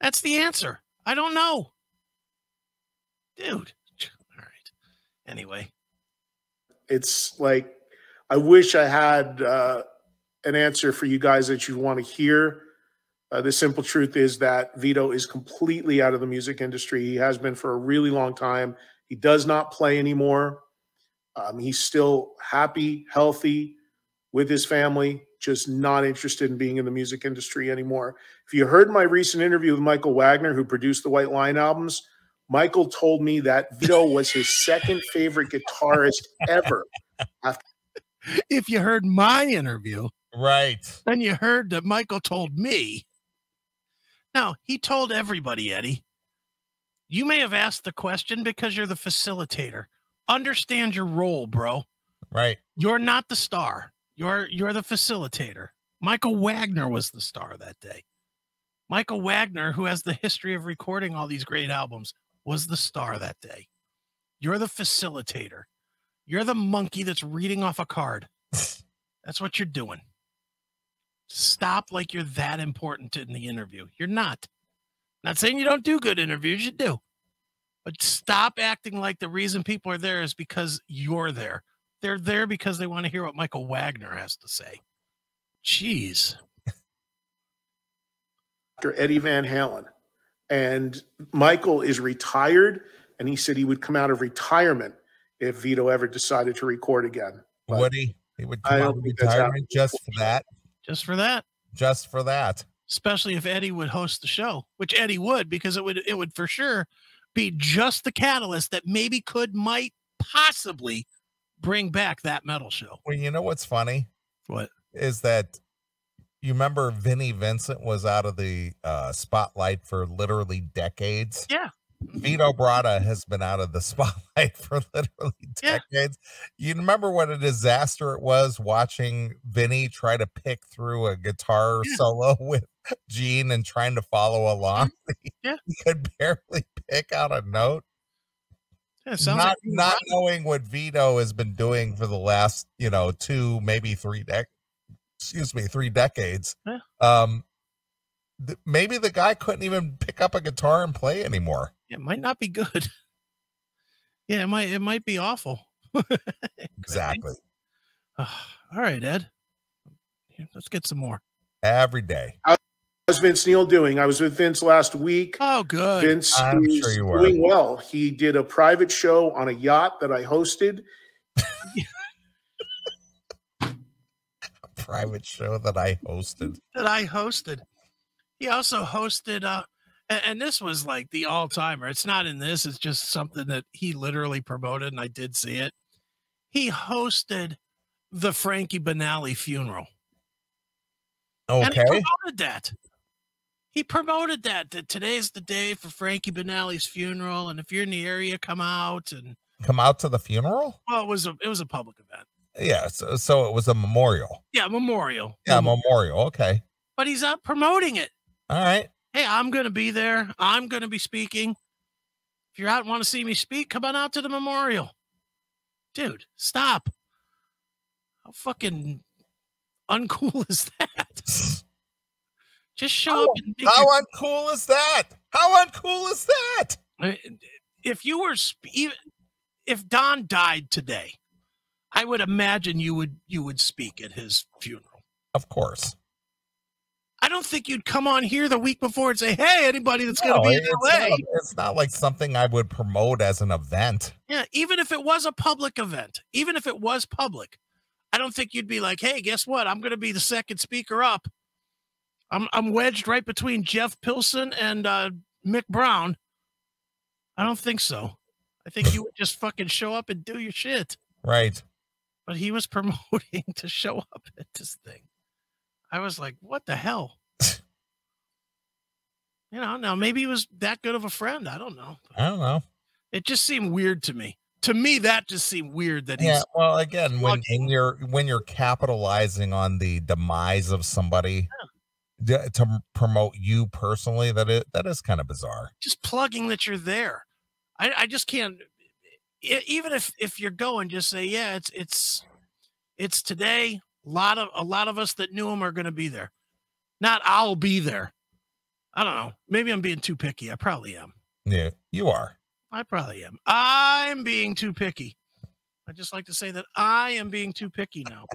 That's the answer. I don't know. Dude. All right. Anyway. It's like, I wish I had an answer for you guys that you want to hear. The simple truth is that Vito is completely out of the music industry. He has been for a really long time. He does not play anymore. He's still happy, healthy with his family, just not interested in being in the music industry anymore. If you heard my recent interview with Michael Wagner, who produced the White Line albums, Michael told me that Vito was his second favorite guitarist ever. If you heard my interview, right, then you heard that Michael told me. Now, he told everybody, Eddie, you may have asked the question because you're the facilitator. Understand your role, bro. Right. You're not the star. You're the facilitator. Michael Wagner was the star that day. Michael Wagner, who has the history of recording all these great albums, was the star that day. You're the facilitator. You're the monkey that's reading off a card. That's what you're doing. Stop like you're that important in the interview. You're not. Not saying you don't do good interviews, you do. But stop acting like the reason people are there is because you're there. They're there because they want to hear what Michael Wagner has to say. Jeez. Dr. Eddie Van Halen. And Michael is retired, and he said he would come out of retirement if Vito ever decided to record again. But would he? He would come out of retirement just for that? Just for that? Just for that. Especially if Eddie would host the show, which Eddie would, because it would for sure be just the catalyst that maybe might possibly bring back that metal show. Well, you know what's funny? What? Is that you remember Vinnie Vincent was out of the spotlight for literally decades? Yeah. Vito Bratta has been out of the spotlight for literally decades. You remember what a disaster it was watching Vinny try to pick through a guitar solo with Gene and trying to follow along? Yeah. He could barely pick out a note. Yeah, it sounds like not knowing what Vito has been doing for the last, 2, maybe 3 decades. Yeah. Maybe the guy couldn't even pick up a guitar and play anymore. It might not be good. Yeah, it might be awful. Exactly. All right, Ed. Let's get some more. Every day. How's Vince Neil doing? I was with Vince last week. Oh, good. Vince I'm is sure you were. doing well. He did a private show on a yacht that I hosted. Private show that I hosted. He also hosted, and this was like the all-timer. It's not in this. It's just something that he literally promoted, and I did see it. He hosted the Frankie Banali funeral. Okay. And he promoted that. That today's the day for Frankie Banali's funeral, and if you're in the area, come out to the funeral. Well, it was a public event. Yeah, so it was a memorial. Yeah, memorial. Yeah, memorial. Okay. But he's out promoting it. All right. Hey, I'm going to be there. I'm going to be speaking. If you're out and want to see me speak, come on out to the memorial. Dude, stop. How fucking uncool is that? Just show up. And how uncool is that? How uncool is that? If you were, if Don died today, I would imagine you would speak at his funeral. Of course. I don't think you'd come on here the week before and say, "Hey, anybody that's going to be in LA." It's not like something I would promote as an event. Yeah, even if it was a public event, even if it was public, I don't think you'd be like, "Hey, guess what? I'm going to be the second speaker up. I'm wedged right between Jeff Pilson and Mick Brown." I don't think so. I think you would just fucking show up and do your shit. Right. But he was promoting to show up at this thing. I was like, what the hell? Now maybe he was that good of a friend. I don't know. It just seemed weird to me. To me, that just seemed weird that he's well, again, when you're capitalizing on the demise of somebody to promote you personally, that is kind of bizarre. Just plugging that you're there. I just can't. Even if you're going, just say, yeah, it's today. A lot of us that knew him are going to be there. Not I'll be there. I don't know. Maybe I'm being too picky. I probably am. Yeah, you are. I probably am. I'm being too picky. I just like to say that I am being too picky now.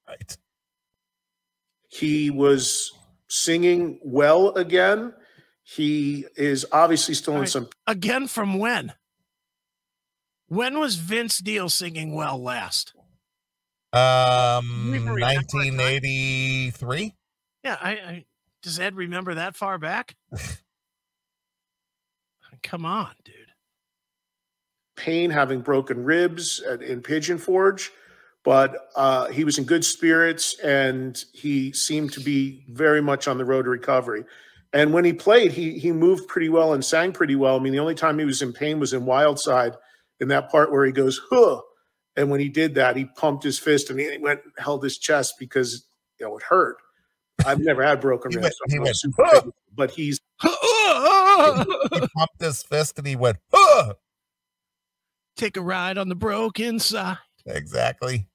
Right. He was singing well again. He is obviously still in some. Again from when? When was Vince Neil singing well last? 1983. Yeah, does Ed remember that far back? Come on, dude. Pain, having broken ribs in Pigeon Forge, but he was in good spirits and he seemed to be very much on the road to recovery. And when he played, he moved pretty well and sang pretty well. I mean, the only time he was in pain was in Wild Side, in that part where he goes, huh. And when he did that, he pumped his fist and he went and held his chest because it hurt. I've never had broken ribs, but he's he pumped his fist and he went, huh. Take a ride on the broken side. Exactly.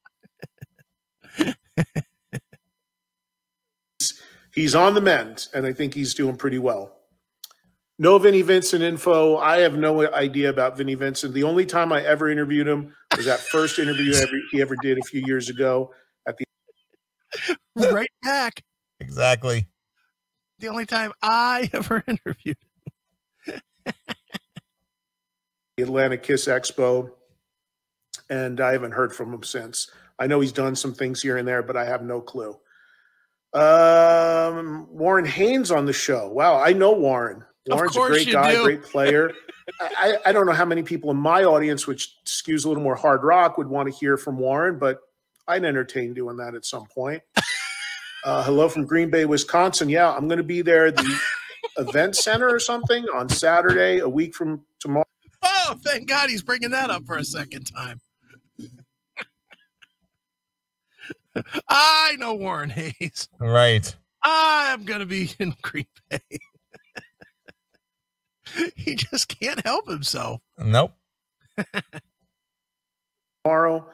He's on the mend, and I think he's doing pretty well. No Vinnie Vincent info. I have no idea about Vinnie Vincent. The only time I ever interviewed him was that first interview he ever did a few years ago at the right back. Exactly. The only time I ever interviewed him. The Atlanta Kiss Expo, and I haven't heard from him since. I know he's done some things here and there, but I have no clue. Warren Haynes on the show. Wow, I know Warren. Warren's a great guy, great player. I don't know how many people in my audience, which skews a little more hard rock, would want to hear from Warren, but I'd entertain doing that at some point. Hello from Green Bay, Wisconsin. Yeah, I'm going to be there at the event center or something on Saturday, a week from tomorrow. Oh, thank God he's bringing that up for a second time. I know Warren Hayes. Right. I'm going to be in Green Bay. He just can't help himself. Nope. Tomorrow,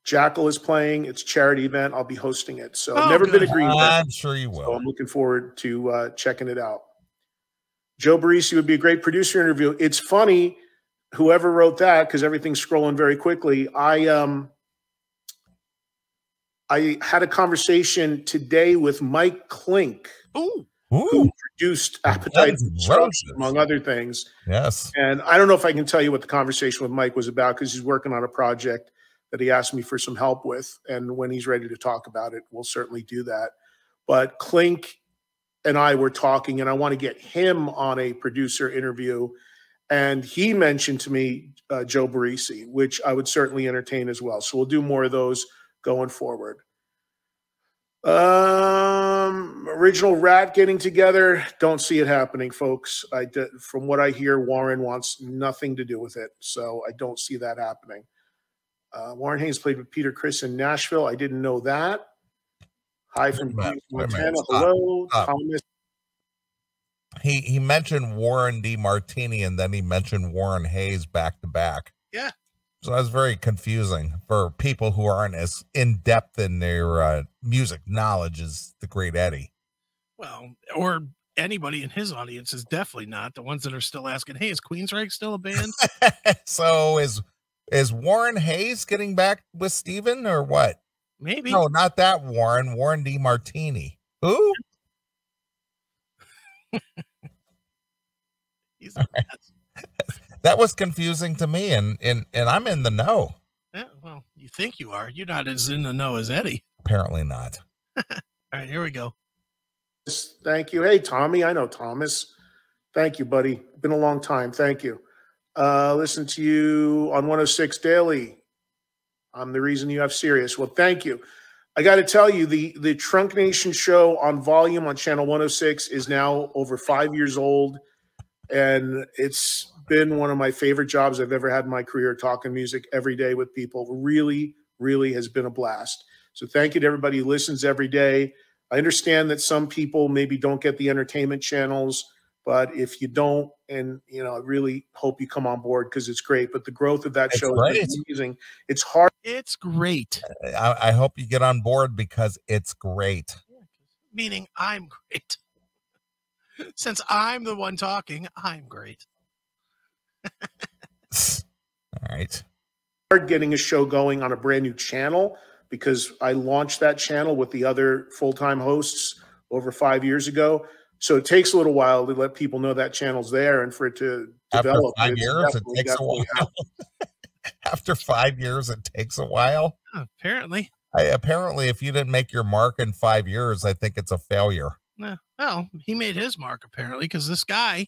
Jackal is playing. It's a charity event. I'll be hosting it. So I've never been a green band. I'm sure you will. So I'm looking forward to checking it out. Joe Barisi would be a great producer interview. It's funny, whoever wrote that, because everything's scrolling very quickly. I had a conversation today with Mike Klink, who produced Appetite for Destruction, among other things. Yes. And I don't know if I can tell you what the conversation with Mike was about, because he's working on a project that he asked me for some help with. And when he's ready to talk about it, we'll certainly do that. But Klink and I were talking, and I want to get him on a producer interview. And he mentioned to me Joe Barisi, which I would certainly entertain as well. So we'll do more of those going forward. Original Rat getting together. Don't see it happening, folks. From what I hear, Warren wants nothing to do with it. So I don't see that happening. Warren Haynes played with Peter Criss in Nashville. I didn't know that. Hi from Montana. Hello, Thomas. He mentioned Warren DeMartini, and then he mentioned Warren Hayes back to back. Yeah. So that's very confusing for people who aren't as in-depth in their music knowledge as the great Eddie. Well, or anybody in his audience is definitely not. The ones that are still asking, hey, is Queensryche still a band? So is Warren Hayes getting back with Steven or what? Maybe. No, not that Warren. Warren DeMartini. Who? He's a mess. That was confusing to me, and I'm in the know. Yeah, well, you think you are. You're not as in the know as Eddie. Apparently not. All right, here we go. Thank you. Hey, Tommy. I know Thomas. Thank you, buddy. Been a long time. Thank you. Listen to you on 106 Daily. I'm the reason you have Sirius. Well, thank you. I got to tell you, the Trunk Nation show on volume on channel 106 is now over 5 years old. And it's been one of my favorite jobs I've ever had in my career, talking music every day with people. Really, really has been a blast. So thank you to everybody who listens every day. I understand that some people maybe don't get the entertainment channels, but if you don't, and I really hope you come on board, because it's great. But the growth of that show is amazing. It's hard. It's great. I hope you get on board, because it's great. Meaning I'm great. Since I'm the one talking, I'm great. All right. Hard getting a show going on a brand new channel, because I launched that channel with the other full-time hosts over 5 years ago. So it takes a little while to let people know that channel's there and for it to develop. After 5 years, it takes a while. After 5 years, it takes a while. Apparently. Apparently, if you didn't make your mark in 5 years, I think it's a failure. Well, he made his mark, apparently, because this guy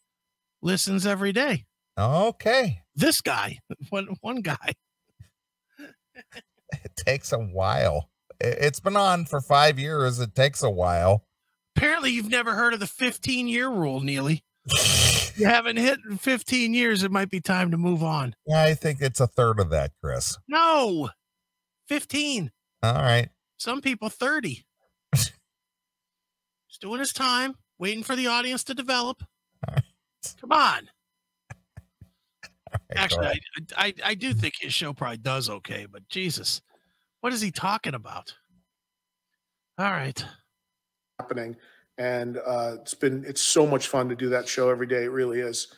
listens every day. Okay. This guy, one guy. It takes a while. It's been on for 5 years. It takes a while. Apparently, you've never heard of the 15-year rule, Neely. You haven't hit 15 years. It might be time to move on. Yeah, I think it's a third of that, Chris. No, 15. All right. Some people 30. He's doing his time, waiting for the audience to develop. Right. Come on. Right, actually, I do think his show probably does okay, but Jesus, what is he talking about? All right. Happening. And it's so much fun to do that show every day. It really is.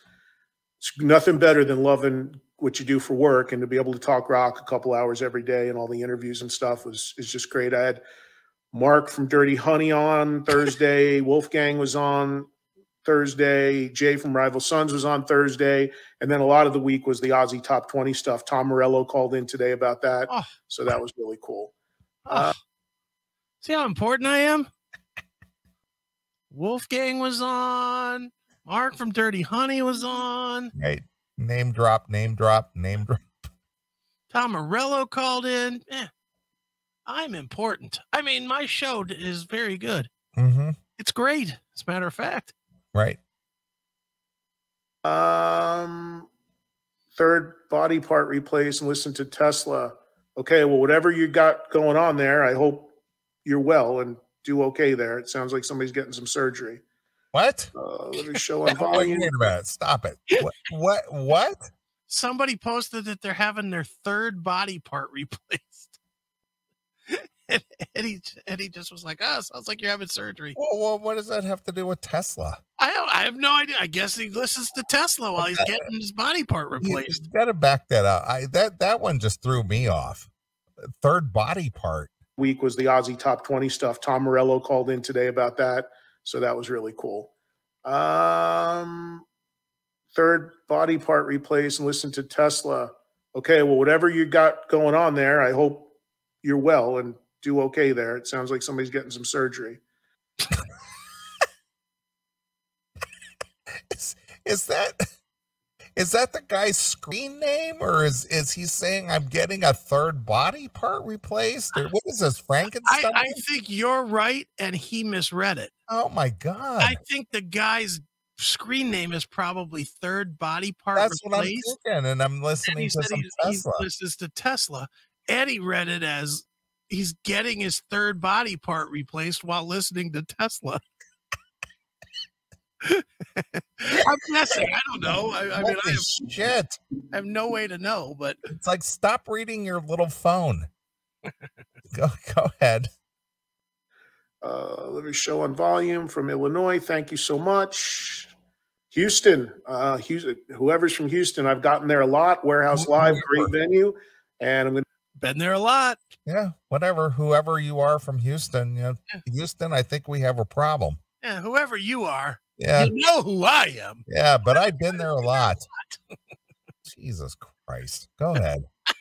It's nothing better than loving what you do for work, and to be able to talk rock a couple hours every day and all the interviews and stuff is just great. I had Mark from Dirty Honey on Thursday. Wolfgang was on Thursday. Jay from Rival Sons was on Thursday. And then a lot of the week was the Aussie Top 20 stuff. Tom Morello called in today about that. Oh. So that was really cool. See how important I am? Wolfgang was on. Mark from Dirty Honey was on. Right. Name drop, name drop, name drop. Tom Morello called in. I'm important. I mean, my show is very good. Mm-hmm. It's great, as a matter of fact. Right. Third body part replaced and listen to Tesla. Okay, well, whatever you got going on there, I hope you're well and do okay there. It sounds like somebody's getting some surgery. What? Let me show on volume. Wait a minute. Stop it. What? somebody posted that they're having their third body part replaced. and Eddie just was like, "Oh, sounds like you're having surgery." Well, what does that have to do with Tesla? I have no idea. I guess he listens to Tesla while he's getting his body part replaced. You got to back that up. That one just threw me off. Third body part. Week was the Aussie Top 20 stuff. Tom Morello called in today about that, so that was really cool. Third body part replaced and listen to Tesla. Okay, well, whatever you got going on there, I hope you're well and do okay there. It sounds like somebody's getting some surgery. Is that the guy's screen name, or is he saying I'm getting a third body part replaced? Or what is this, Frankenstein? I think you're right, and he misread it. Oh my God. I think the guy's screen name is probably third body part That's replaced. what I'm thinking, and I'm listening to some Tesla. He listens to Tesla. Eddie read it as he's getting his third body part replaced while listening to Tesla. I'm guessing. I don't know. I mean, I have no way to know, but it's like, stop reading your little phone. Go ahead. Let me show on volume from Illinois. Thank you so much. Houston, whoever's from Houston, I've gotten there a lot. Warehouse Live, great venue, and I'm going to been there a lot. Yeah, whatever. Whoever you are from Houston, Houston, I think we have a problem. Yeah, whoever you are. Yeah, you know who I am. Yeah, but I've been there a lot. Jesus Christ. Go ahead. Going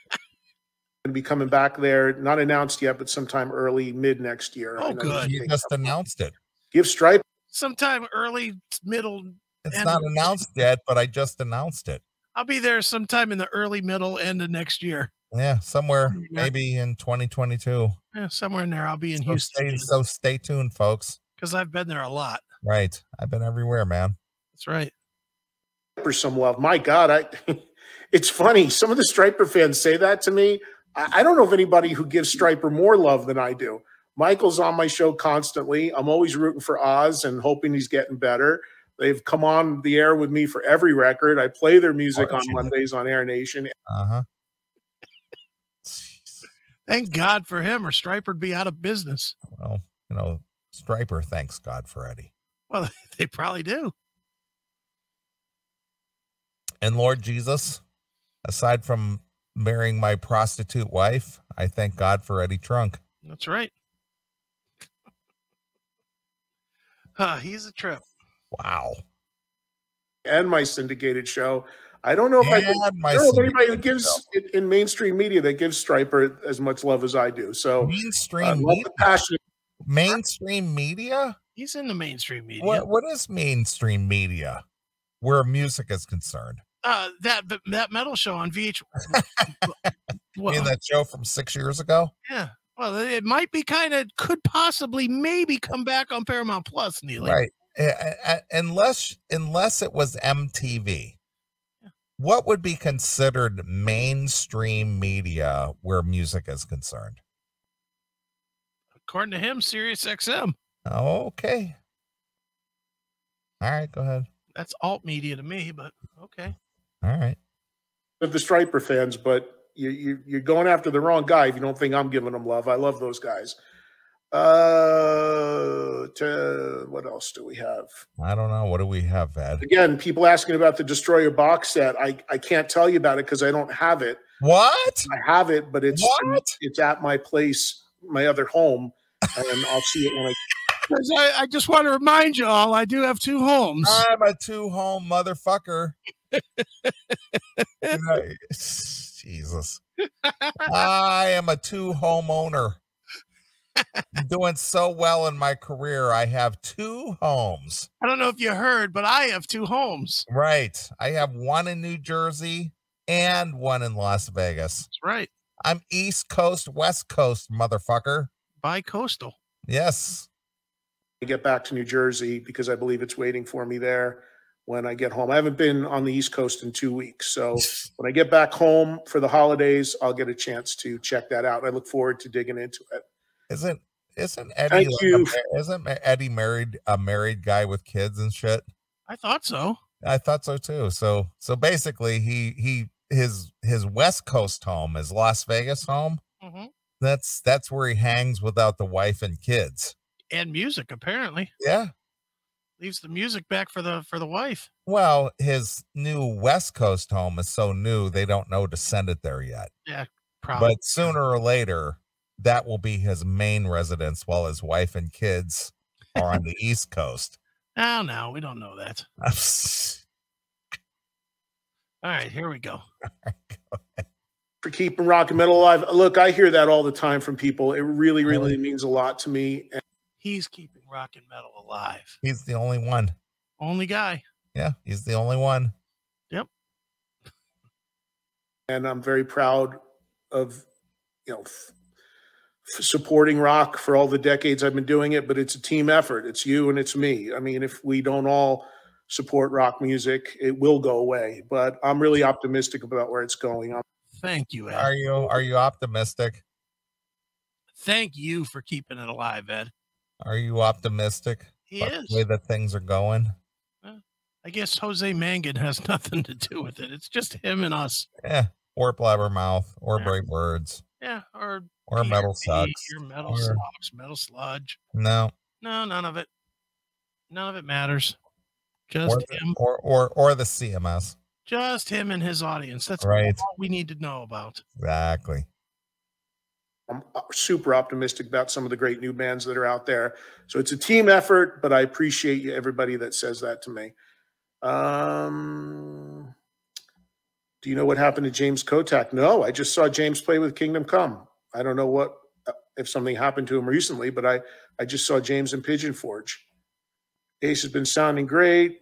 to be coming back there, not announced yet, but sometime early, mid next year. Oh, good. You just announced it. Give Stripe. Sometime early, middle. It's not announced yet, but I just announced it. I'll be there sometime in the early, middle, end of next year. Yeah, somewhere, maybe in 2022. Yeah, somewhere in there. I'll be in Houston. So stay tuned, folks. Because I've been there a lot. Right. I've been everywhere, man. That's right. For some love. My God, it's funny. Some of the Striper fans say that to me. I don't know of anybody who gives Striper more love than I do. Michael's on my show constantly. I'm always rooting for Oz and hoping he's getting better. They've come on the air with me for every record. I play their music on Mondays on Air Nation. Uh-huh. Thank God for him, or Striper'd be out of business. Well, Striper thanks God for Eddie. Well, they probably do. And Lord Jesus, aside from marrying my prostitute wife, I thank God for Eddie Trunk. That's right. He's a trip. Wow. And my syndicated show. I don't know if I don't know anybody who gives in mainstream media that gives Striper as much love as I do. So mainstream media. Mainstream media? He's in the mainstream media. What is mainstream media where music is concerned? That metal show on VH. You mean that show from 6 years ago? Yeah. Well, it might be could possibly maybe come back on Paramount Plus, Neely. Right. Unless it was MTV. What would be considered mainstream media where music is concerned? According to him, Sirius XM. Okay. All right, go ahead. That's alt media to me, but okay. All right. Of the Striper fans, but you're going after the wrong guy if you don't think I'm giving them love. I love those guys. What else do we have? I don't know. What do we have, Ed? Again, people asking about the Destroyer box set. I can't tell you about it because I don't have it. What? I have it, but it's at my place, my other home, and I'll see it when I just want to remind you all, I do have two homes. I'm a two-home motherfucker. Jesus. I am a two-home owner. I'm doing so well in my career. I have two homes. I don't know if you heard, but I have two homes. Right. I have one in New Jersey and one in Las Vegas. That's right. I'm East Coast, West Coast, motherfucker. Bi-coastal. Yes. I get back to New Jersey because I believe it's waiting for me there when I get home. I haven't been on the East Coast in 2 weeks. So when I get back home for the holidays, I'll get a chance to check that out. I look forward to digging into it. Isn't Eddie isn't Eddie a married guy with kids and shit? I thought so. I thought so too. So basically he his West Coast home, his Las Vegas home. Mm-hmm. That's where he hangs without the wife and kids. And music, apparently. Yeah. Leaves the music back for the wife. Well, his new West Coast home is so new they don't know to send it there yet. Yeah, probably. But sooner or later, that will be his main residence while his wife and kids are on the East Coast. Oh, no, we don't know that. All right, here we go. For keeping rock and metal alive. Look, I hear that all the time from people. It really, really means a lot to me. He's keeping rock and metal alive. He's the only one. Only guy. Yeah, he's the only one. Yep. And I'm very proud of, supporting rock for all the decades I've been doing it, but it's a team effort. It's you and it's me. I mean, if we don't all support rock music, it will go away, but I'm really optimistic about where it's going. Thank you, Ed. Are you optimistic? Thank you for keeping it alive, Ed. Are you optimistic? He is. The way that things are going. I guess Jose Mangan has nothing to do with it. It's just him and us. Yeah. Or Blabbermouth or Brave Words. Yeah. Or Metal Sucks. Or Metal Sucks. Metal Sludge. No, none of it. None of it matters. Just him. Or the CMS. Just him and his audience. That's right. all we need to know about. Exactly. I'm super optimistic about some of the great new bands that are out there. So it's a team effort, but I appreciate everybody that says that to me. Do you know what happened to James Kotak? No, I just saw James play with Kingdom Come. I don't know if something happened to him recently, but I just saw James in Pigeon Forge. Ace has been sounding great.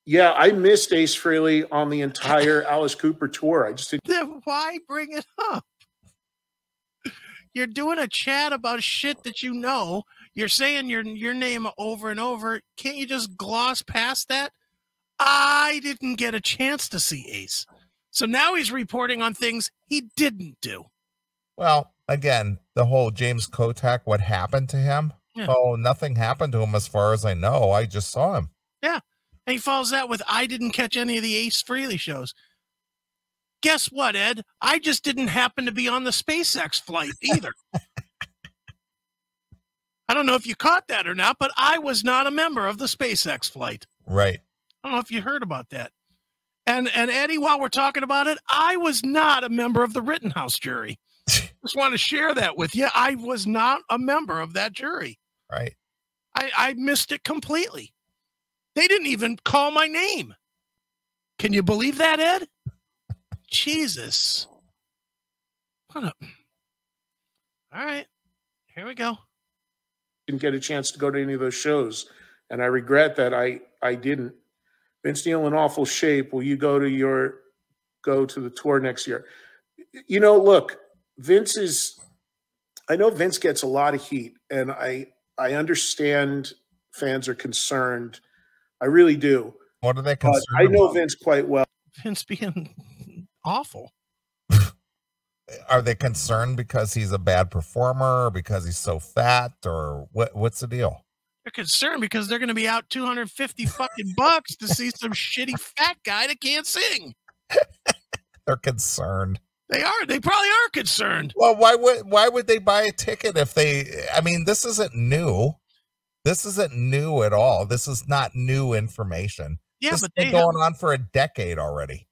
Yeah, I missed Ace Frehley on the entire Alice Cooper tour. I just didn't. Then why bring it up? You're doing a chat about shit that you know. You're saying your name over and over. Can't you just gloss past that? I didn't get a chance to see Ace. So now he's reporting on things he didn't do. Well, again, the whole James Kotak, what happened to him? Yeah. Oh, nothing happened to him as far as I know. I just saw him. Yeah. And he follows that with, I didn't catch any of the Ace Frehley shows. Guess what, Ed? I just didn't happen to be on the SpaceX flight either. I don't know if you caught that or not, but I was not a member of the SpaceX flight. Right. I don't know if you heard about that. And Eddie, while we're talking about it, I was not a member of the Rittenhouse jury. Just want to share that with you. I was not a member of that jury. Right. I missed it completely. They didn't even call my name. Can you believe that, Ed? Jesus. All right. Here we go. Didn't get a chance to go to any of those shows, and I regret that I didn't. Vince Neil in awful shape. Will you go to the tour next year? Look, I know Vince gets a lot of heat, and I understand fans are concerned. I really do. What are they concerned I know about? Vince quite well. Vince being awful. Are they concerned because he's a bad performer, or because he's so fat, or what's the deal? They're concerned because they're going to be out $250 fucking bucks to see some shitty fat guy that can't sing. They're concerned. They are. They probably are concerned. Well, why would they buy a ticket if they? I mean, this isn't new. This isn't new at all. This is not new information. Yeah, this but has been going on for a decade already.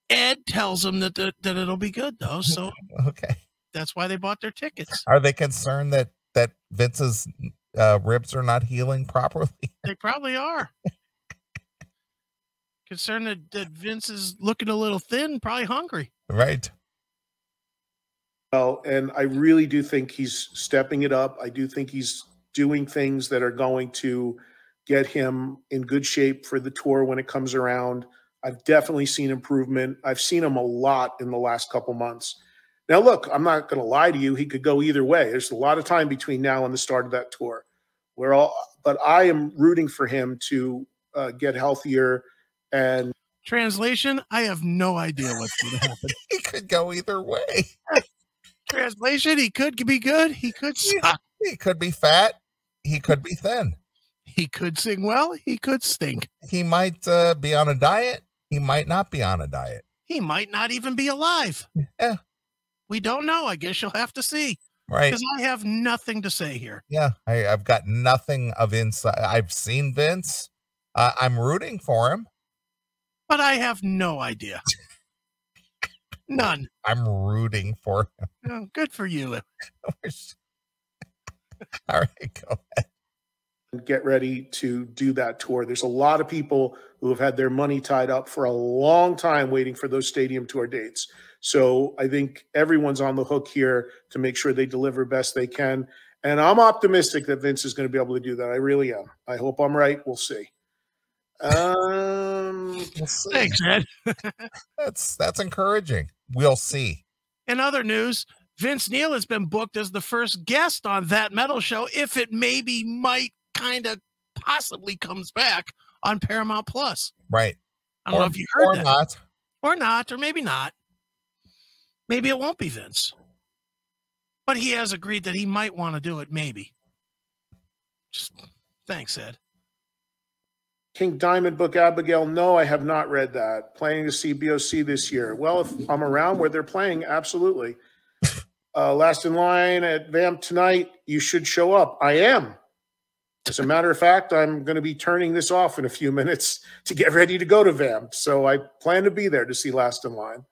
Ed tells them that it'll be good though. So okay, that's why they bought their tickets. Are they concerned that Vince's ribs are not healing properly? They probably are. Concerned that Vince is looking a little thin, probably hungry. Right. Well, and I really do think he's stepping it up. I do think he's doing things that are going to get him in good shape for the tour when it comes around. I've definitely seen improvement. I've seen him a lot in the last couple months. Now, look, I'm not going to lie to you. He could go either way. There's a lot of time between now and the start of that tour. But I am rooting for him to get healthier. And translation, I have no idea what's going to happen. He could go either way. Translation, he could be good. He could suck. He could be fat. He could be thin. He could sing well. He could stink. He might be on a diet. He might not be on a diet. He might not even be alive. Yeah. We don't know. I guess you'll have to see. Right. Because I have nothing to say here. Yeah. I've got nothing of insight. I've seen Vince. I'm rooting for him. But I have no idea. None. I'm rooting for him. Oh, good for you. All right, go ahead. Get ready to do that tour. There's a lot of people who have had their money tied up for a long time waiting for those stadium tour dates. So I think everyone's on the hook here to make sure they deliver best they can. And I'm optimistic that Vince is going to be able to do that. I really am. I hope I'm right. We'll see. We'll see. Thanks, Ed. That's encouraging. We'll see. In other news, Vince Neil has been booked as the first guest on That Metal Show if it maybe might kind of possibly comes back on Paramount Plus. Right. I don't know if you heard that. Not. Or not, or maybe not. Maybe it won't be Vince. But he has agreed that he might want to do it, maybe. Just thanks, Ed. King Diamond Book Abigail, no, I have not read that. Planning to see BOC this year. Well, if I'm around where they're playing, absolutely. Last in line at VAMP tonight, you should show up. I am. As a matter of fact, I'm going to be turning this off in a few minutes to get ready to go to VAMP. So I plan to be there to see Last in Line.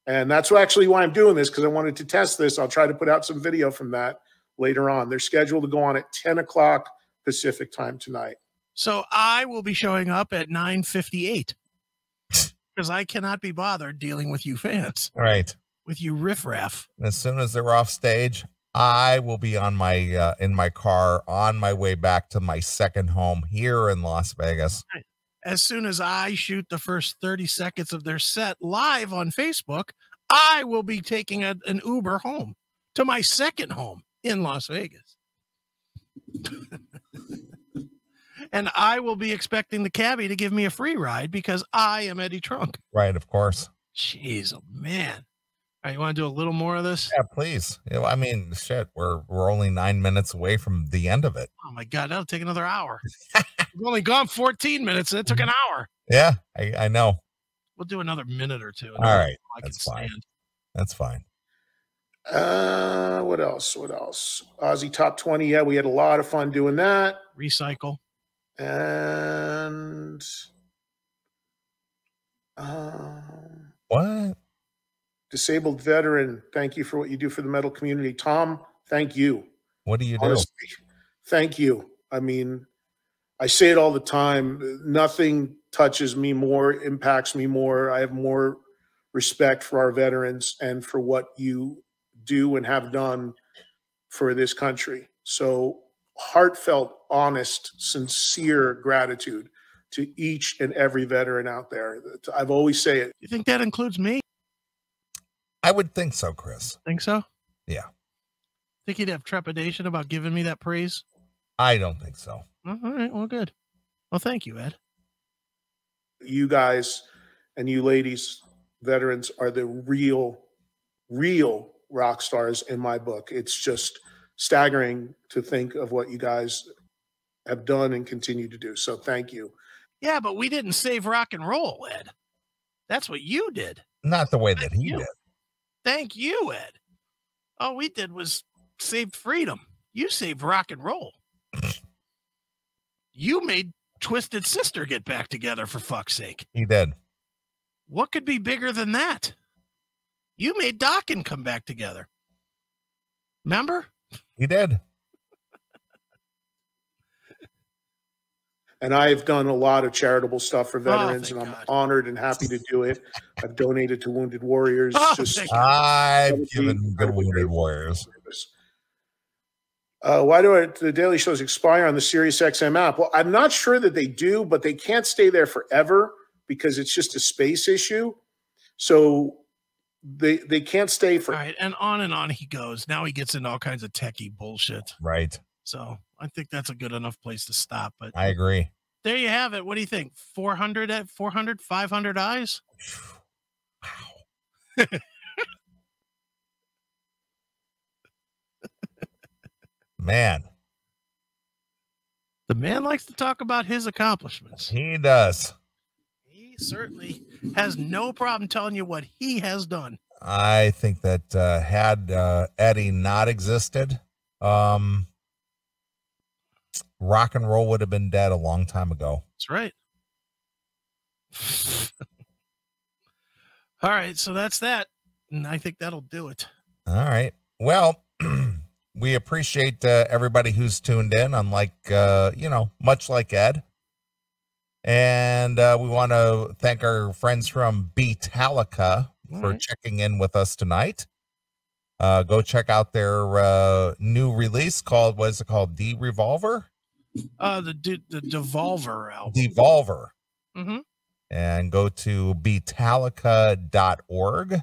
And that's actually why I'm doing this, because I wanted to test this. I'll try to put out some video from that later on. They're scheduled to go on at 10 o'clock Pacific time tonight. So I will be showing up at 9:58 because I cannot be bothered dealing with you fans. Right. With you riffraff. As soon as they're off stage, I will be on my in my car on my way back to my second home here in Las Vegas. As soon as I shoot the first 30 seconds of their set live on Facebook, I will be taking an Uber home to my second home in Las Vegas. And I will be expecting the cabbie to give me a free ride because I am Eddie Trunk. Right, of course. Jeez, oh man. All right, you want to do a little more of this? Yeah, please. You know, I mean, shit, we're only 9 minutes away from the end of it. Oh my God, that'll take another hour. We've only gone 14 minutes and it took an hour. Yeah, I know. We'll do another minute or two. All right, that's fine. That's fine. What else? Aussie Top 20. Yeah, we had a lot of fun doing that. Recycle. And What? Disabled veteran, thank you for what you do for the metal community. Tom, thank you. What do you do? Honestly, thank you. I mean, I say it all the time. Nothing touches me more, impacts me more. I have more respect for our veterans and for what you do and have done for this country. So heartfelt, honest, sincere gratitude to each and every veteran out there. I've always say it. You think that includes me? I would think so, Chris. Think so? Yeah. Think you'd have trepidation about giving me that praise? I don't think so. All right, well, good. Well, thank you, Ed. You guys and you ladies, veterans, are the real rock stars in my book. It's just staggering to think of what you guys have done and continue to do. So thank you. Yeah, but we didn't save rock and roll, Ed. That's what you did. Not the way that he did. Thank you, Ed. All we did was save freedom. You saved rock and roll. You made Twisted Sister get back together, for fuck's sake. He did. What could be bigger than that? You made Dokken come back together. Remember? He did. And I've done a lot of charitable stuff for veterans, and I'm honored and happy to do it. I've donated to Wounded Warriors. I've given the Wounded Warriors. Why do the daily shows expire on the SiriusXM app? Well, I'm not sure that they do, but they can't stay there forever because it's just a space issue. So they can't stay for. All right, and on he goes. Now he gets into all kinds of techie bullshit. Right. So I think that's a good enough place to stop. But I agree. There you have it. What do you think? 400, 500 eyes? Wow. Man. The man likes to talk about his accomplishments. He does. He certainly has no problem telling you what he has done. I think that had Eddie not existed, rock and roll would have been dead a long time ago. That's right. All right, so that's that. And I think that'll do it. All right. Well, we appreciate everybody who's tuned in, unlike, much like Ed. And we want to thank our friends from Beatallica for checking in with us tonight. Go check out their new release called, what is it called? Devolver? The Devolver album. Devolver. Mm-hmm. And go to beatallica.org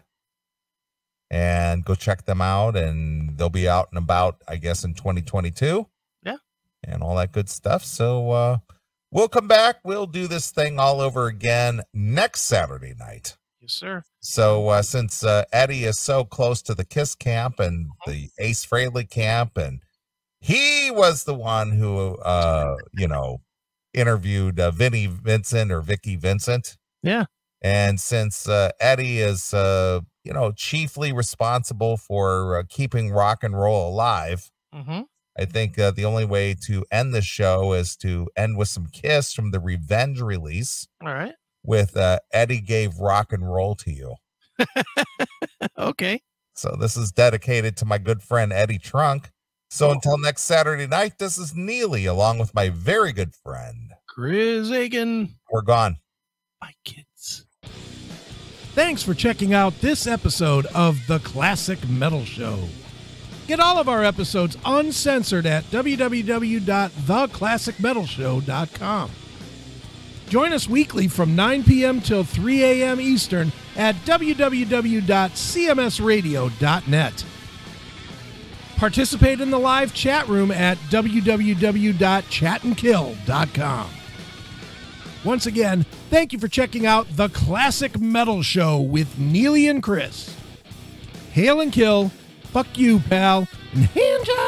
and go check them out. And they'll be out and about, I guess, in 2022. Yeah. And all that good stuff. So we'll come back. We'll do this thing all over again next Saturday night. Yes, sir. So since Eddie is so close to the KISS camp and the Ace Frehley camp, and he was the one who, interviewed Vicky Vincent. Yeah. And since Eddie is, chiefly responsible for keeping rock and roll alive, I think the only way to end the show is to end with some KISS from the Revenge release. All right. With Eddie Gave Rock and Roll to You. Okay. So this is dedicated to my good friend Eddie Trunk. So until next Saturday night, this is Neely along with my very good friend Chris Aiken. We're gone. Bye, kids. Thanks for checking out this episode of The Classic Metal Show. Get all of our episodes uncensored at www.theclassicmetalshow.com. Join us weekly from 9 p.m. till 3 a.m. Eastern at www.cmsradio.net. Participate in the live chat room at www.chatandkill.com. Once again, thank you for checking out The Classic Metal Show with Neely and Chris. Hail and kill, fuck you, pal, and hand job.